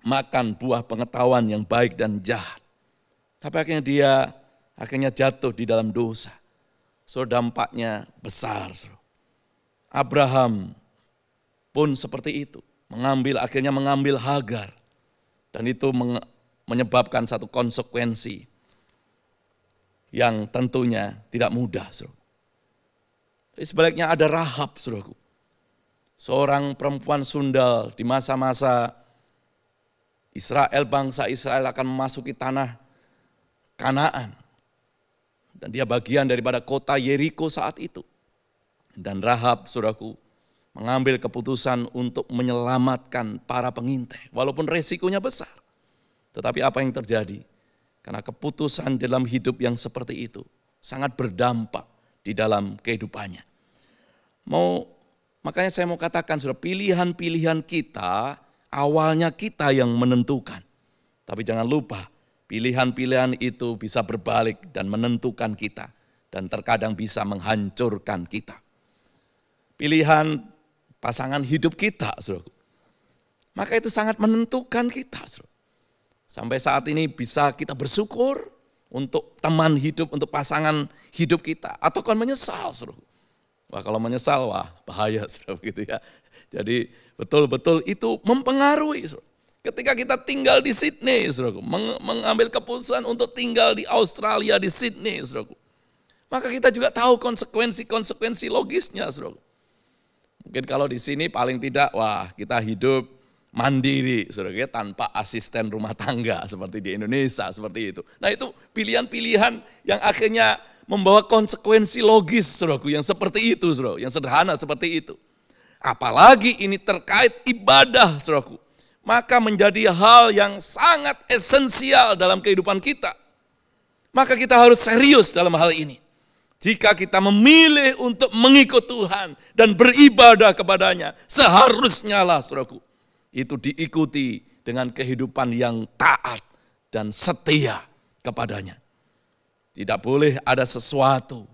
makan buah pengetahuan yang baik dan jahat. Tapi akhirnya dia jatuh di dalam dosa. So dampaknya besar, saudara. Abraham pun seperti itu, akhirnya mengambil Hagar, dan itu menyebabkan satu konsekuensi yang tentunya tidak mudah, saudara. Tapi sebaliknya ada Rahab, saudaraku. Seorang perempuan sundal di masa-masa Israel, bangsa Israel akan memasuki tanah Kanaan. Dan dia bagian daripada kota Yeriko saat itu. Dan Rahab, saudaraku, mengambil keputusan untuk menyelamatkan para pengintai. Walaupun resikonya besar. Tetapi apa yang terjadi? Karena keputusan dalam hidup yang seperti itu sangat berdampak di dalam kehidupannya. Makanya saya mau katakan, saudara, pilihan-pilihan kita, awalnya kita yang menentukan. Tapi jangan lupa, pilihan-pilihan itu bisa berbalik dan menentukan kita. Dan terkadang bisa menghancurkan kita. Pilihan pasangan hidup kita, saudara. Maka itu sangat menentukan kita, saudara. Sampai saat ini bisa kita bersyukur untuk teman hidup, untuk pasangan hidup kita. Atau kan menyesal, saudara. Wah, kalau menyesal, wah bahaya, saudara, begitu ya. Jadi betul-betul itu mempengaruhi, saudara. Ketika kita tinggal di Sydney, saudara, mengambil keputusan untuk tinggal di Australia, di Sydney, saudara. Maka kita juga tahu konsekuensi logisnya, saudara. Mungkin kalau di sini paling tidak, wah kita hidup mandiri, saudara, tanpa asisten rumah tangga seperti di Indonesia, seperti itu. Nah itu pilihan-pilihan yang akhirnya membawa konsekuensi logis, saudaraku, yang seperti itu, saudara, yang sederhana seperti itu. Apalagi ini terkait ibadah, saudaraku, maka menjadi hal yang sangat esensial dalam kehidupan kita. Maka kita harus serius dalam hal ini. Jika kita memilih untuk mengikut Tuhan dan beribadah kepadanya, seharusnya lah, saudaraku, itu diikuti dengan kehidupan yang taat dan setia kepadanya. Tidak boleh ada sesuatu,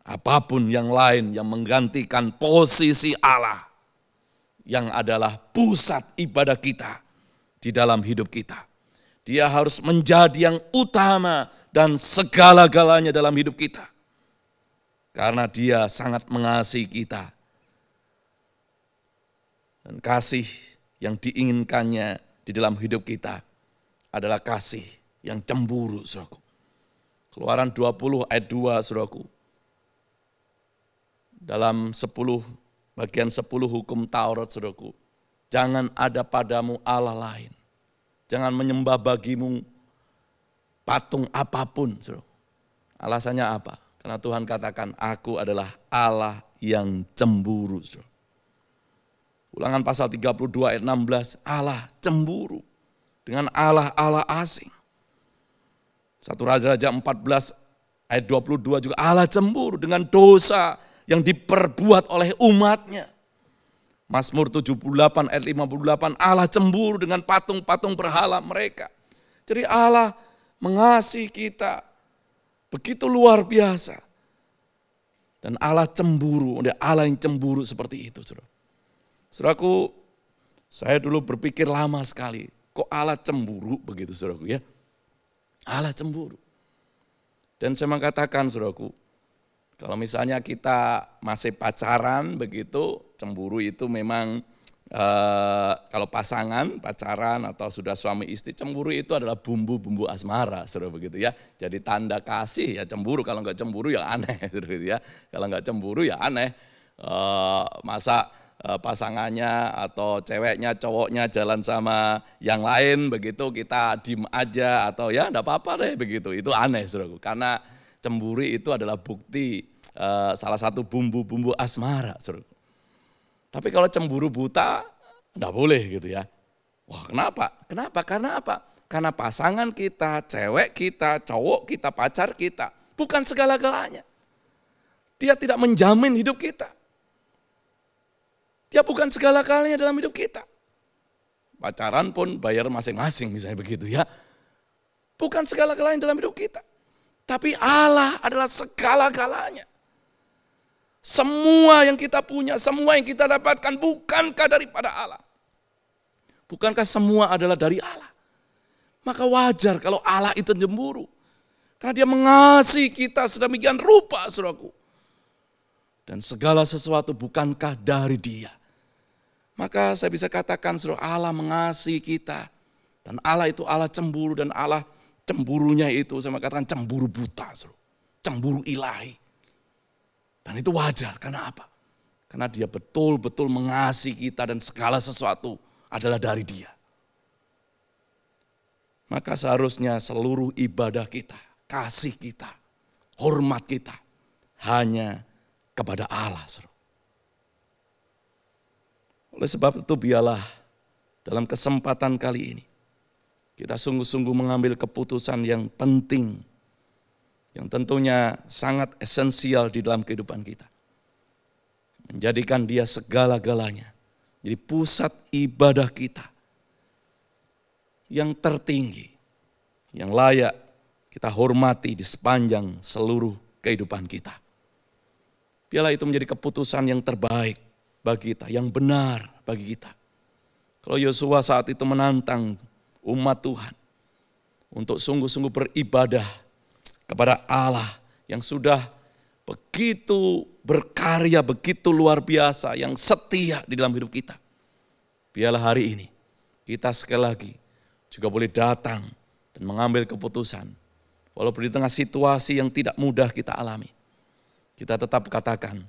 apapun yang lain yang menggantikan posisi Allah, yang adalah pusat ibadah kita di dalam hidup kita. Dia harus menjadi yang utama dan segala-galanya dalam hidup kita. Karena dia sangat mengasihi kita. Dan kasih yang diinginkannya di dalam hidup kita adalah kasih yang cemburu, saudaraku. Keluaran 20 ayat 2, saudaraku. Dalam bagian 10 hukum Taurat, saudaraku. Jangan ada padamu Allah lain. Jangan menyembah bagimu patung apapun, saudaraku. Alasannya apa? Karena Tuhan katakan, aku adalah Allah yang cemburu, saudara. Ulangan pasal 32 ayat 16, Allah cemburu dengan Allah asing. 1 Raja-Raja 14 ayat 22 juga Allah cemburu dengan dosa yang diperbuat oleh umatnya. Mazmur 78 ayat 58, Allah cemburu dengan patung-patung berhala mereka. Jadi Allah mengasihi kita begitu luar biasa. Dan Allah cemburu, Allah yang cemburu seperti itu, saudara. Saudaraku, saya dulu berpikir lama sekali, kok Allah cemburu begitu, saudaraku ya. Allah cemburu. Dan saya mengatakan, saudaraku, kalau misalnya kita masih pacaran begitu, cemburu itu memang kalau pacaran atau sudah suami istri, cemburu itu adalah bumbu-bumbu asmara, saudara, begitu ya. Jadi tanda kasih ya cemburu, kalau enggak cemburu ya aneh, saudara, ya. Kalau enggak cemburu ya aneh. Masa pasangannya atau ceweknya, cowoknya jalan sama yang lain begitu, kita diem aja atau ya enggak apa-apa deh begitu. Itu aneh, saudara. Karena cemburu itu adalah bukti salah satu bumbu-bumbu asmara, saudara. Tapi kalau cemburu buta, enggak boleh gitu ya. Wah, kenapa? Karena apa? Karena pasangan kita, cewek kita, cowok kita, pacar kita, bukan segala-galanya. Dia tidak menjamin hidup kita. Dia bukan segala-galanya dalam hidup kita. Pacaran pun bayar masing-masing misalnya begitu ya. Bukan segala-galanya dalam hidup kita. Tapi Allah adalah segala-galanya. Semua yang kita punya, semua yang kita dapatkan bukankah daripada Allah? Bukankah semua adalah dari Allah? Maka wajar kalau Allah itu cemburu. Karena dia mengasihi kita sedemikian rupa, saudaraku. Dan segala sesuatu bukankah dari dia? Maka saya bisa katakan, saudara, Allah mengasihi kita. Dan Allah itu Allah cemburu, dan Allah cemburunya itu saya katakan cemburu buta, saudara. Cemburu ilahi. Dan itu wajar, karena apa? Karena dia betul-betul mengasihi kita dan segala sesuatu adalah dari dia. Maka seharusnya seluruh ibadah kita, kasih kita, hormat kita hanya kepada Allah. Oleh sebab itu biarlah dalam kesempatan kali ini kita sungguh-sungguh mengambil keputusan yang penting, yang tentunya sangat esensial di dalam kehidupan kita. Menjadikan dia segala-galanya, jadi pusat ibadah kita yang tertinggi, yang layak kita hormati di sepanjang seluruh kehidupan kita. Biarlah itu menjadi keputusan yang terbaik bagi kita, yang benar bagi kita. Kalau Yosua saat itu menantang umat Tuhan untuk sungguh-sungguh beribadah kepada Allah yang sudah begitu berkarya, begitu luar biasa, yang setia di dalam hidup kita. Biarlah hari ini kita sekali lagi juga boleh datang dan mengambil keputusan. Walaupun di tengah situasi yang tidak mudah kita alami, kita tetap katakan,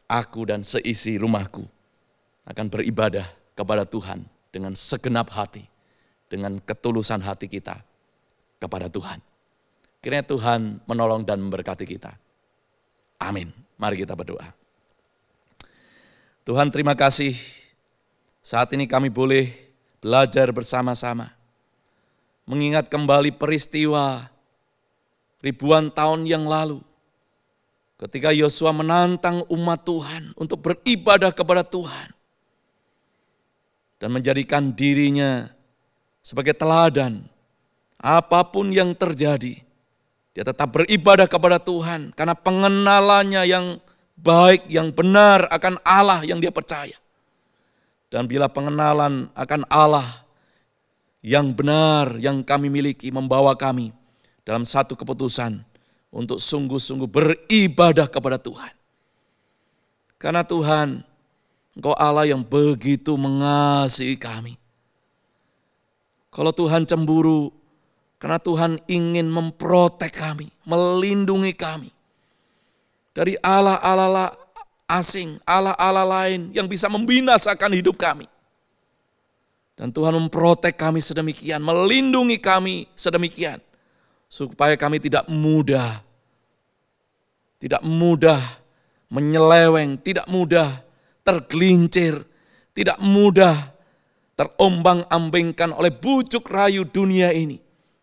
aku dan seisi rumahku akan beribadah kepada Tuhan dengan segenap hati, dengan ketulusan hati kita kepada Tuhan. Kiranya Tuhan menolong dan memberkati kita. Amin. Mari kita berdoa. Tuhan, terima kasih saat ini kami boleh belajar bersama-sama, mengingat kembali peristiwa ribuan tahun yang lalu, ketika Yosua menantang umat Tuhan untuk beribadah kepada Tuhan dan menjadikan dirinya sebagai teladan. Apapun yang terjadi, dia tetap beribadah kepada Tuhan karena pengenalannya yang baik, yang benar akan Allah yang dia percaya. Dan bila pengenalan akan Allah yang benar yang kami miliki membawa kami dalam satu keputusan untuk sungguh-sungguh beribadah kepada Tuhan. Karena Tuhan, Engkau Allah yang begitu mengasihi kami. Kalau Tuhan cemburu, karena Tuhan ingin memprotek kami, melindungi kami dari Allah-Allah asing, Allah-Allah lain yang bisa membinasakan hidup kami. Dan Tuhan memprotek kami sedemikian, melindungi kami sedemikian, supaya kami tidak mudah menyeleweng, tidak mudah tergelincir, tidak mudah terombang-ambingkan oleh bujuk rayu dunia ini,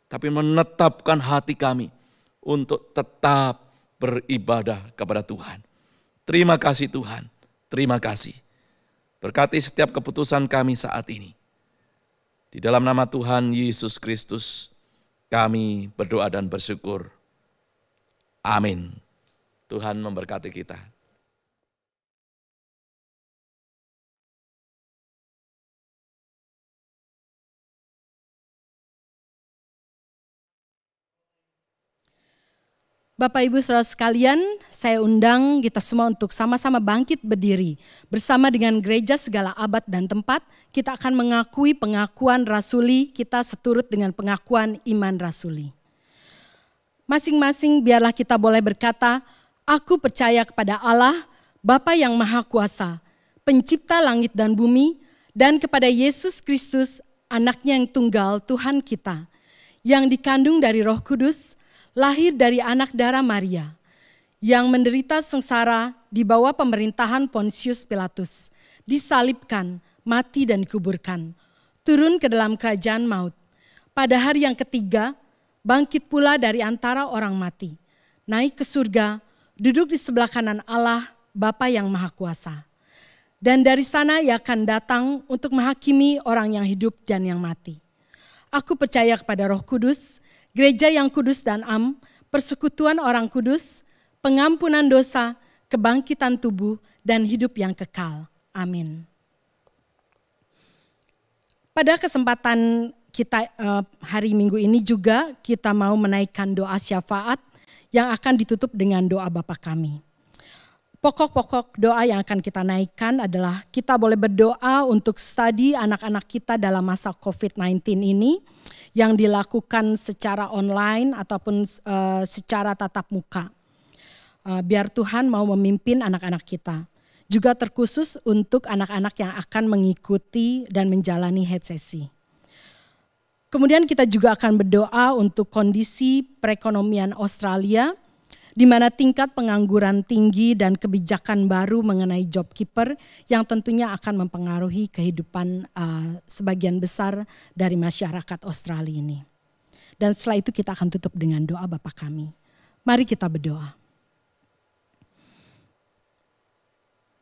tapi menetapkan hati kami untuk tetap beribadah kepada Tuhan. Terima kasih Tuhan, terima kasih. Berkati setiap keputusan kami saat ini. Di dalam nama Tuhan Yesus Kristus, kami berdoa dan bersyukur. Amin. Tuhan memberkati kita. Bapak Ibu Saudara sekalian, saya undang kita semua untuk sama-sama bangkit berdiri. Bersama dengan gereja segala abad dan tempat, kita akan mengakui pengakuan rasuli kita seturut dengan pengakuan iman rasuli. Masing-masing biarlah kita boleh berkata, aku percaya kepada Allah, Bapa yang Maha Kuasa, pencipta langit dan bumi, dan kepada Yesus Kristus, anaknya yang tunggal Tuhan kita, yang dikandung dari Roh Kudus, lahir dari anak darah Maria, yang menderita sengsara di bawah pemerintahan Pontius Pilatus, disalibkan, mati dan dikuburkan, turun ke dalam kerajaan maut. Pada hari yang ketiga, bangkit pula dari antara orang mati, naik ke surga, duduk di sebelah kanan Allah, Bapa yang Maha Kuasa. Dan dari sana ia akan datang untuk menghakimi orang yang hidup dan yang mati. Aku percaya kepada Roh Kudus, gereja yang kudus dan am, persekutuan orang kudus, pengampunan dosa, kebangkitan tubuh, dan hidup yang kekal. Amin. Pada kesempatan kita hari Minggu ini juga kita mau menaikkan doa syafaat yang akan ditutup dengan doa Bapa kami. Pokok-pokok doa yang akan kita naikkan adalah kita boleh berdoa untuk studi anak-anak kita dalam masa COVID-19 ini, yang dilakukan secara online ataupun secara tatap muka. Biar Tuhan mau memimpin anak-anak kita. Juga terkhusus untuk anak-anak yang akan mengikuti dan menjalani head sessi. Kemudian kita juga akan berdoa untuk kondisi perekonomian Australia di mana tingkat pengangguran tinggi dan kebijakan baru mengenai job keeper yang tentunya akan mempengaruhi kehidupan sebagian besar dari masyarakat Australia ini. Dan setelah itu kita akan tutup dengan doa Bapa kami. Mari kita berdoa.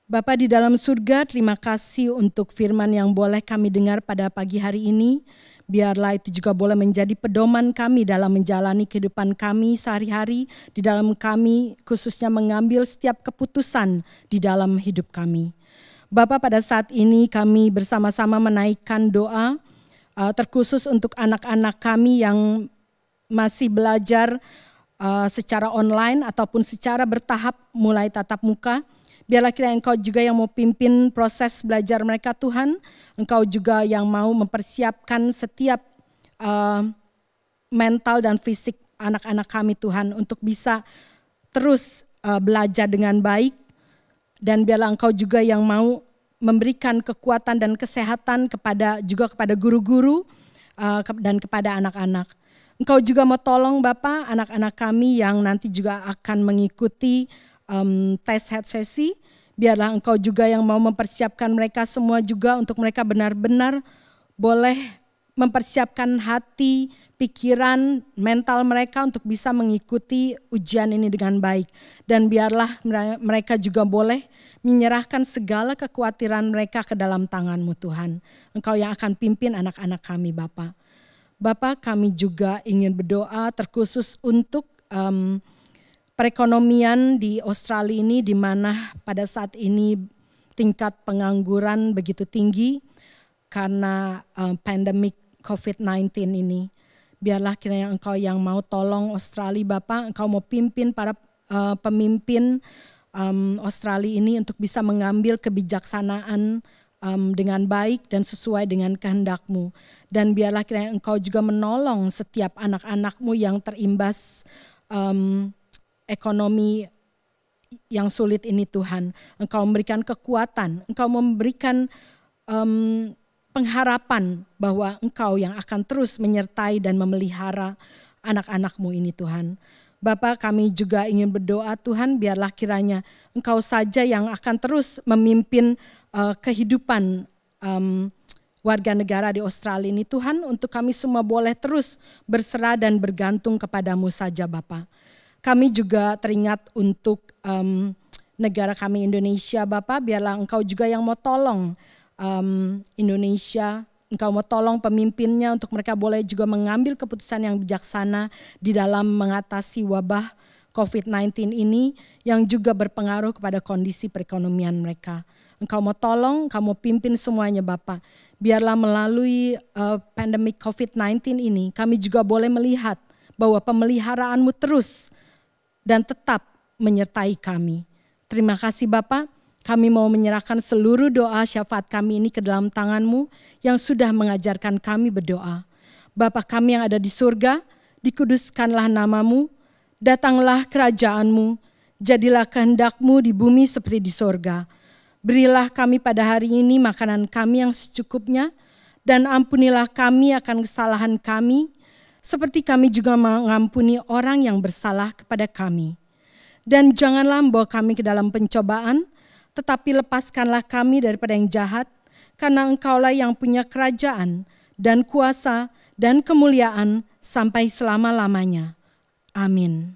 Bapa di dalam surga, terima kasih untuk firman yang boleh kami dengar pada pagi hari ini. Biarlah itu juga boleh menjadi pedoman kami dalam menjalani kehidupan kami sehari-hari, di dalam kami khususnya mengambil setiap keputusan di dalam hidup kami. Bapa, pada saat ini kami bersama-sama menaikkan doa terkhusus untuk anak-anak kami yang masih belajar secara online ataupun secara bertahap mulai tatap muka. Biarlah kiranya Engkau juga yang mau pimpin proses belajar mereka Tuhan. Engkau juga yang mau mempersiapkan setiap mental dan fisik anak-anak kami Tuhan untuk bisa terus belajar dengan baik. Dan biarlah Engkau juga yang mau memberikan kekuatan dan kesehatan kepada guru-guru dan kepada anak-anak. Engkau juga mau tolong Bapa anak-anak kami yang nanti juga akan mengikuti tes head sesi. Biarlah Engkau juga yang mau mempersiapkan mereka semua juga untuk mereka benar-benar boleh mempersiapkan hati, pikiran, mental mereka untuk bisa mengikuti ujian ini dengan baik. Dan biarlah mereka juga boleh menyerahkan segala kekhawatiran mereka ke dalam tangan-Mu Tuhan. Engkau yang akan pimpin anak-anak kami Bapa. Bapa, kami juga ingin berdoa terkhusus untuk perekonomian di Australia ini, di mana pada saat ini tingkat pengangguran begitu tinggi karena pandemik COVID-19 ini. Biarlah kiranya Engkau yang mau tolong Australia Bapa, Engkau mau pimpin para pemimpin Australia ini untuk bisa mengambil kebijaksanaan dengan baik dan sesuai dengan kehendak-Mu. Dan biarlah kiranya Engkau juga menolong setiap anak-anak-Mu yang terimbas ekonomi yang sulit ini Tuhan. Engkau memberikan kekuatan, Engkau memberikan pengharapan bahwa Engkau yang akan terus menyertai dan memelihara anak-anak-Mu ini Tuhan. Bapa, kami juga ingin berdoa Tuhan, biarlah kiranya Engkau saja yang akan terus memimpin kehidupan warga negara di Australia ini Tuhan, untuk kami semua boleh terus berserah dan bergantung kepadamu saja Bapa. Kami juga teringat untuk negara kami Indonesia Bapa, biarlah Engkau juga yang mau tolong Indonesia, Engkau mau tolong pemimpinnya untuk mereka boleh juga mengambil keputusan yang bijaksana di dalam mengatasi wabah COVID-19 ini yang juga berpengaruh kepada kondisi perekonomian mereka. Engkau mau tolong, Engkau mau pimpin semuanya Bapa. Biarlah melalui pandemik COVID-19 ini kami juga boleh melihat bahwa pemeliharaan-Mu terus dan tetap menyertai kami. Terima kasih Bapa, kami mau menyerahkan seluruh doa syafaat kami ini ke dalam tangan-Mu yang sudah mengajarkan kami berdoa. Bapa kami yang ada di surga, dikuduskanlah nama-Mu, datanglah kerajaan-Mu, jadilah kehendak-Mu di bumi seperti di surga. Berilah kami pada hari ini makanan kami yang secukupnya, dan ampunilah kami akan kesalahan kami, seperti kami juga mengampuni orang yang bersalah kepada kami. Dan janganlah membawa kami ke dalam pencobaan, tetapi lepaskanlah kami daripada yang jahat, karena Engkaulah yang punya kerajaan dan kuasa dan kemuliaan sampai selama-lamanya. Amin.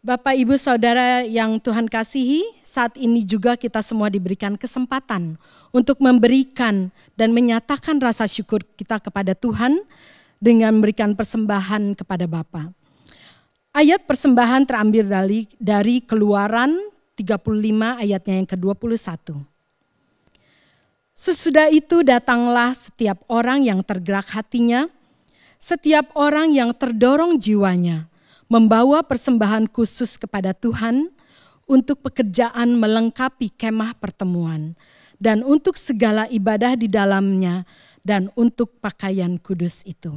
Bapak, Ibu, Saudara yang Tuhan kasihi, saat ini juga kita semua diberikan kesempatan untuk memberikan dan menyatakan rasa syukur kita kepada Tuhan dengan memberikan persembahan kepada Bapa. Ayat persembahan terambil dari Keluaran 35 ayatnya yang ke-21. Sesudah itu datanglah setiap orang yang tergerak hatinya, setiap orang yang terdorong jiwanya, membawa persembahan khusus kepada Tuhan untuk pekerjaan melengkapi kemah pertemuan dan untuk segala ibadah di dalamnya dan untuk pakaian kudus itu.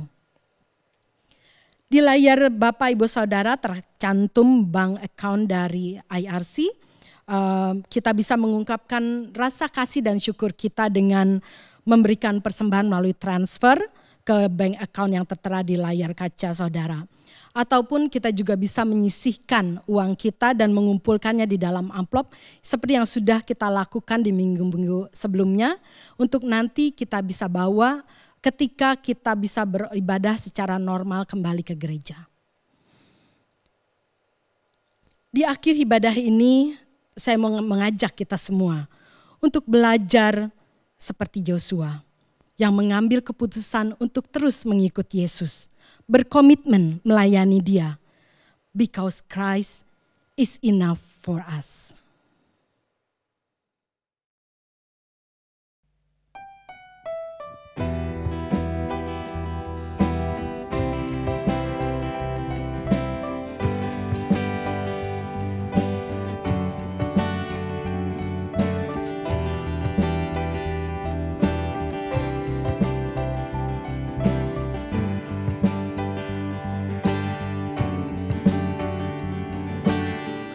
Di layar Bapak Ibu Saudara tercantum bank account dari IRC. Kita bisa mengungkapkan rasa kasih dan syukur kita dengan memberikan persembahan melalui transfer ke bank account yang tertera di layar kaca saudara. Ataupun kita juga bisa menyisihkan uang kita dan mengumpulkannya di dalam amplop seperti yang sudah kita lakukan di minggu-minggu sebelumnya untuk nanti kita bisa bawa ketika kita bisa beribadah secara normal kembali ke gereja. Di akhir ibadah ini saya mau mengajak kita semua untuk belajar seperti Yosua yang mengambil keputusan untuk terus mengikuti Yesus. Berkomitmen melayani Dia, because Christ is enough for us.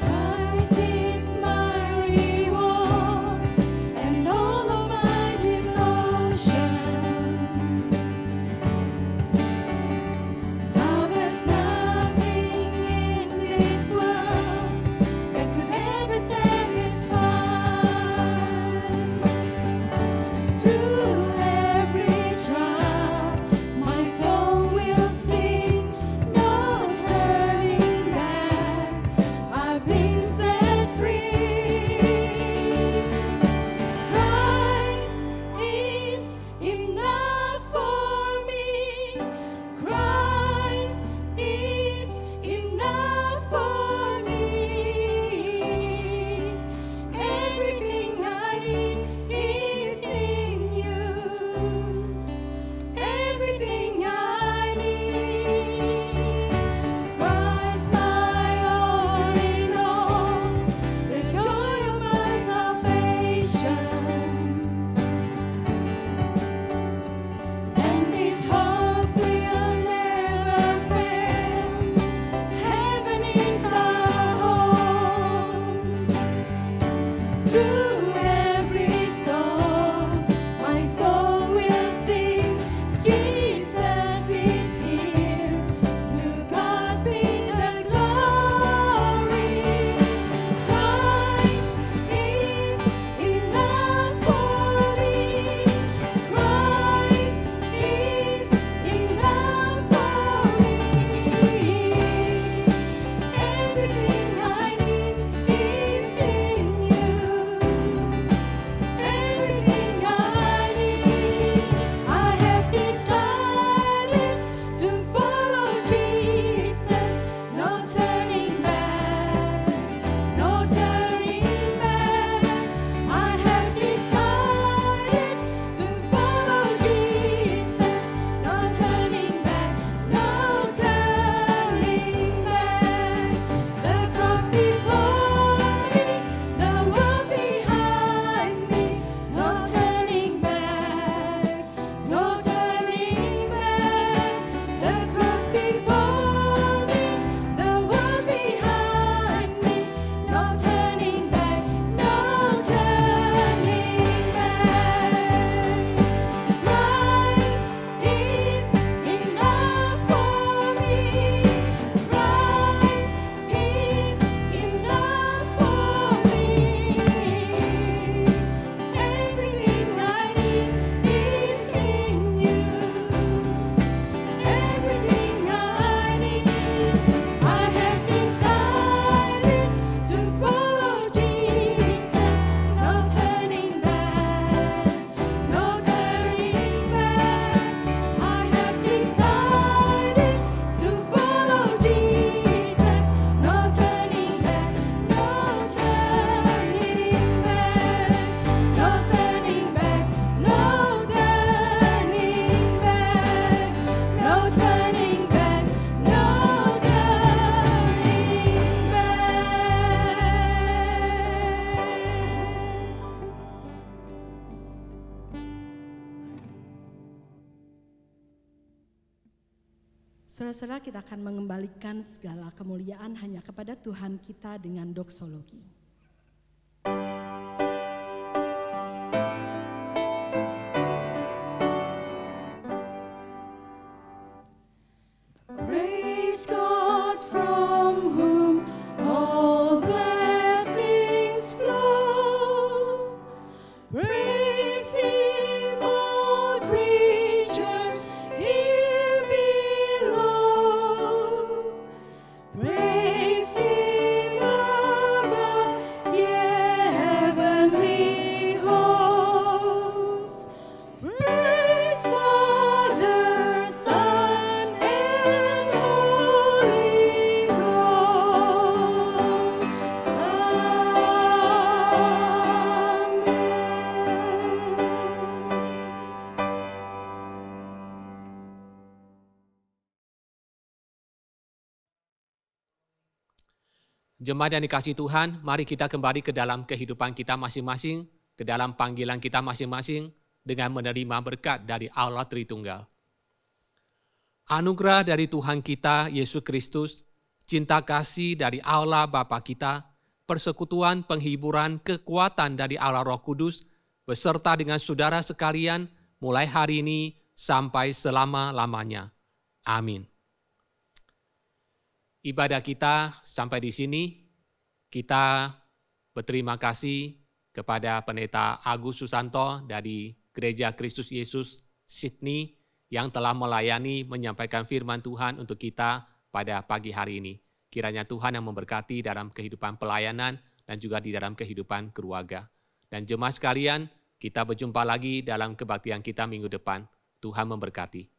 Christ is my reward and all of my devotion. Now there's nothing in this world that could ever satisfy. Through every trial, my soul will sing, no turning back. I've been set free. Christ is enough for me. Christ is enough for me. Everything I need is in you. Everything I need. Christ my all in all, the joy of my salvation. And this hope will never fail. Heaven is our home. Through every storm, my soul will sing, Jesus is here. To God be the glory. Christ is enough for me. Christ is enough for me. Everything I need is in you. Everything I need, I have decided to follow Jesus. No turning back, no turning back. I have decided to follow Jesus. No turning back, no turning back. The cross before me, the world behind me. No turning back, no turning back. The cross before me, the world behind me. No turning back, no turning back. Christ is enough for me. Christ is enough for me. Everything I need is in you. Everything I need, I have decided to follow Jesus. No turning back, no turning back. I have decided to follow Jesus. No turning back, no turning back. No turning back, no turning back. No turning back, no Saudara-saudara, kita akan mengembalikan segala kemuliaan hanya kepada Tuhan kita dengan doksologi. Jemaat yang dikasihi Tuhan, mari kita kembali ke dalam kehidupan kita masing-masing, ke dalam panggilan kita masing-masing, dengan menerima berkat dari Allah Tritunggal. Anugerah dari Tuhan kita, Yesus Kristus, cinta kasih dari Allah Bapa kita, persekutuan, penghiburan, kekuatan dari Allah Roh Kudus, beserta dengan saudara sekalian, mulai hari ini sampai selama-lamanya. Amin. Ibadah kita sampai di sini. Kita berterima kasih kepada Pendeta Agus Susanto dari Gereja Kristus Yesus Sydney yang telah melayani menyampaikan firman Tuhan untuk kita pada pagi hari ini. Kiranya Tuhan yang memberkati dalam kehidupan pelayanan dan juga di dalam kehidupan keluarga. Dan jemaat sekalian, kita berjumpa lagi dalam kebaktian kita minggu depan. Tuhan memberkati.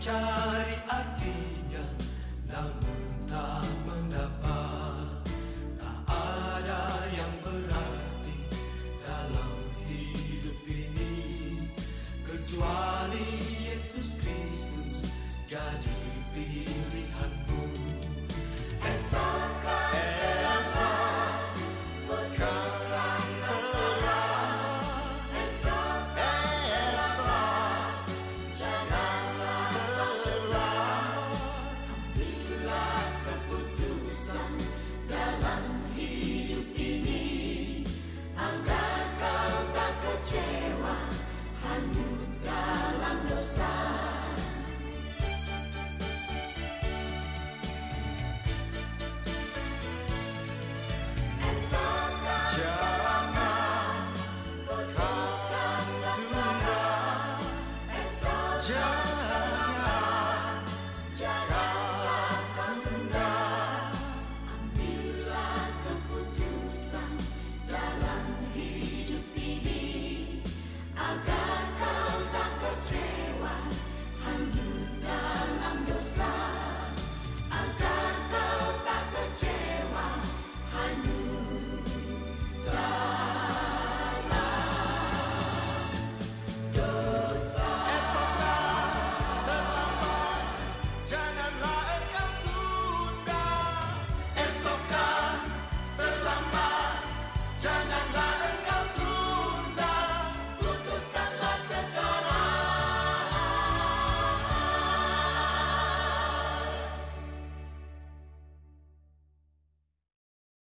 Cari artinya, namun tak mendapat. Tak ada yang berarti dalam hidup ini kecuali Yesus Kristus jadi pilihanmu. Esokkan terlambat, putuskan terlambat. Esokkan terlambat, janganlah dalam hidup ini agar kau tak kecewa hanyut dalam dosa. Esokkan terlambat, putuskanlah sekarang. Esokkan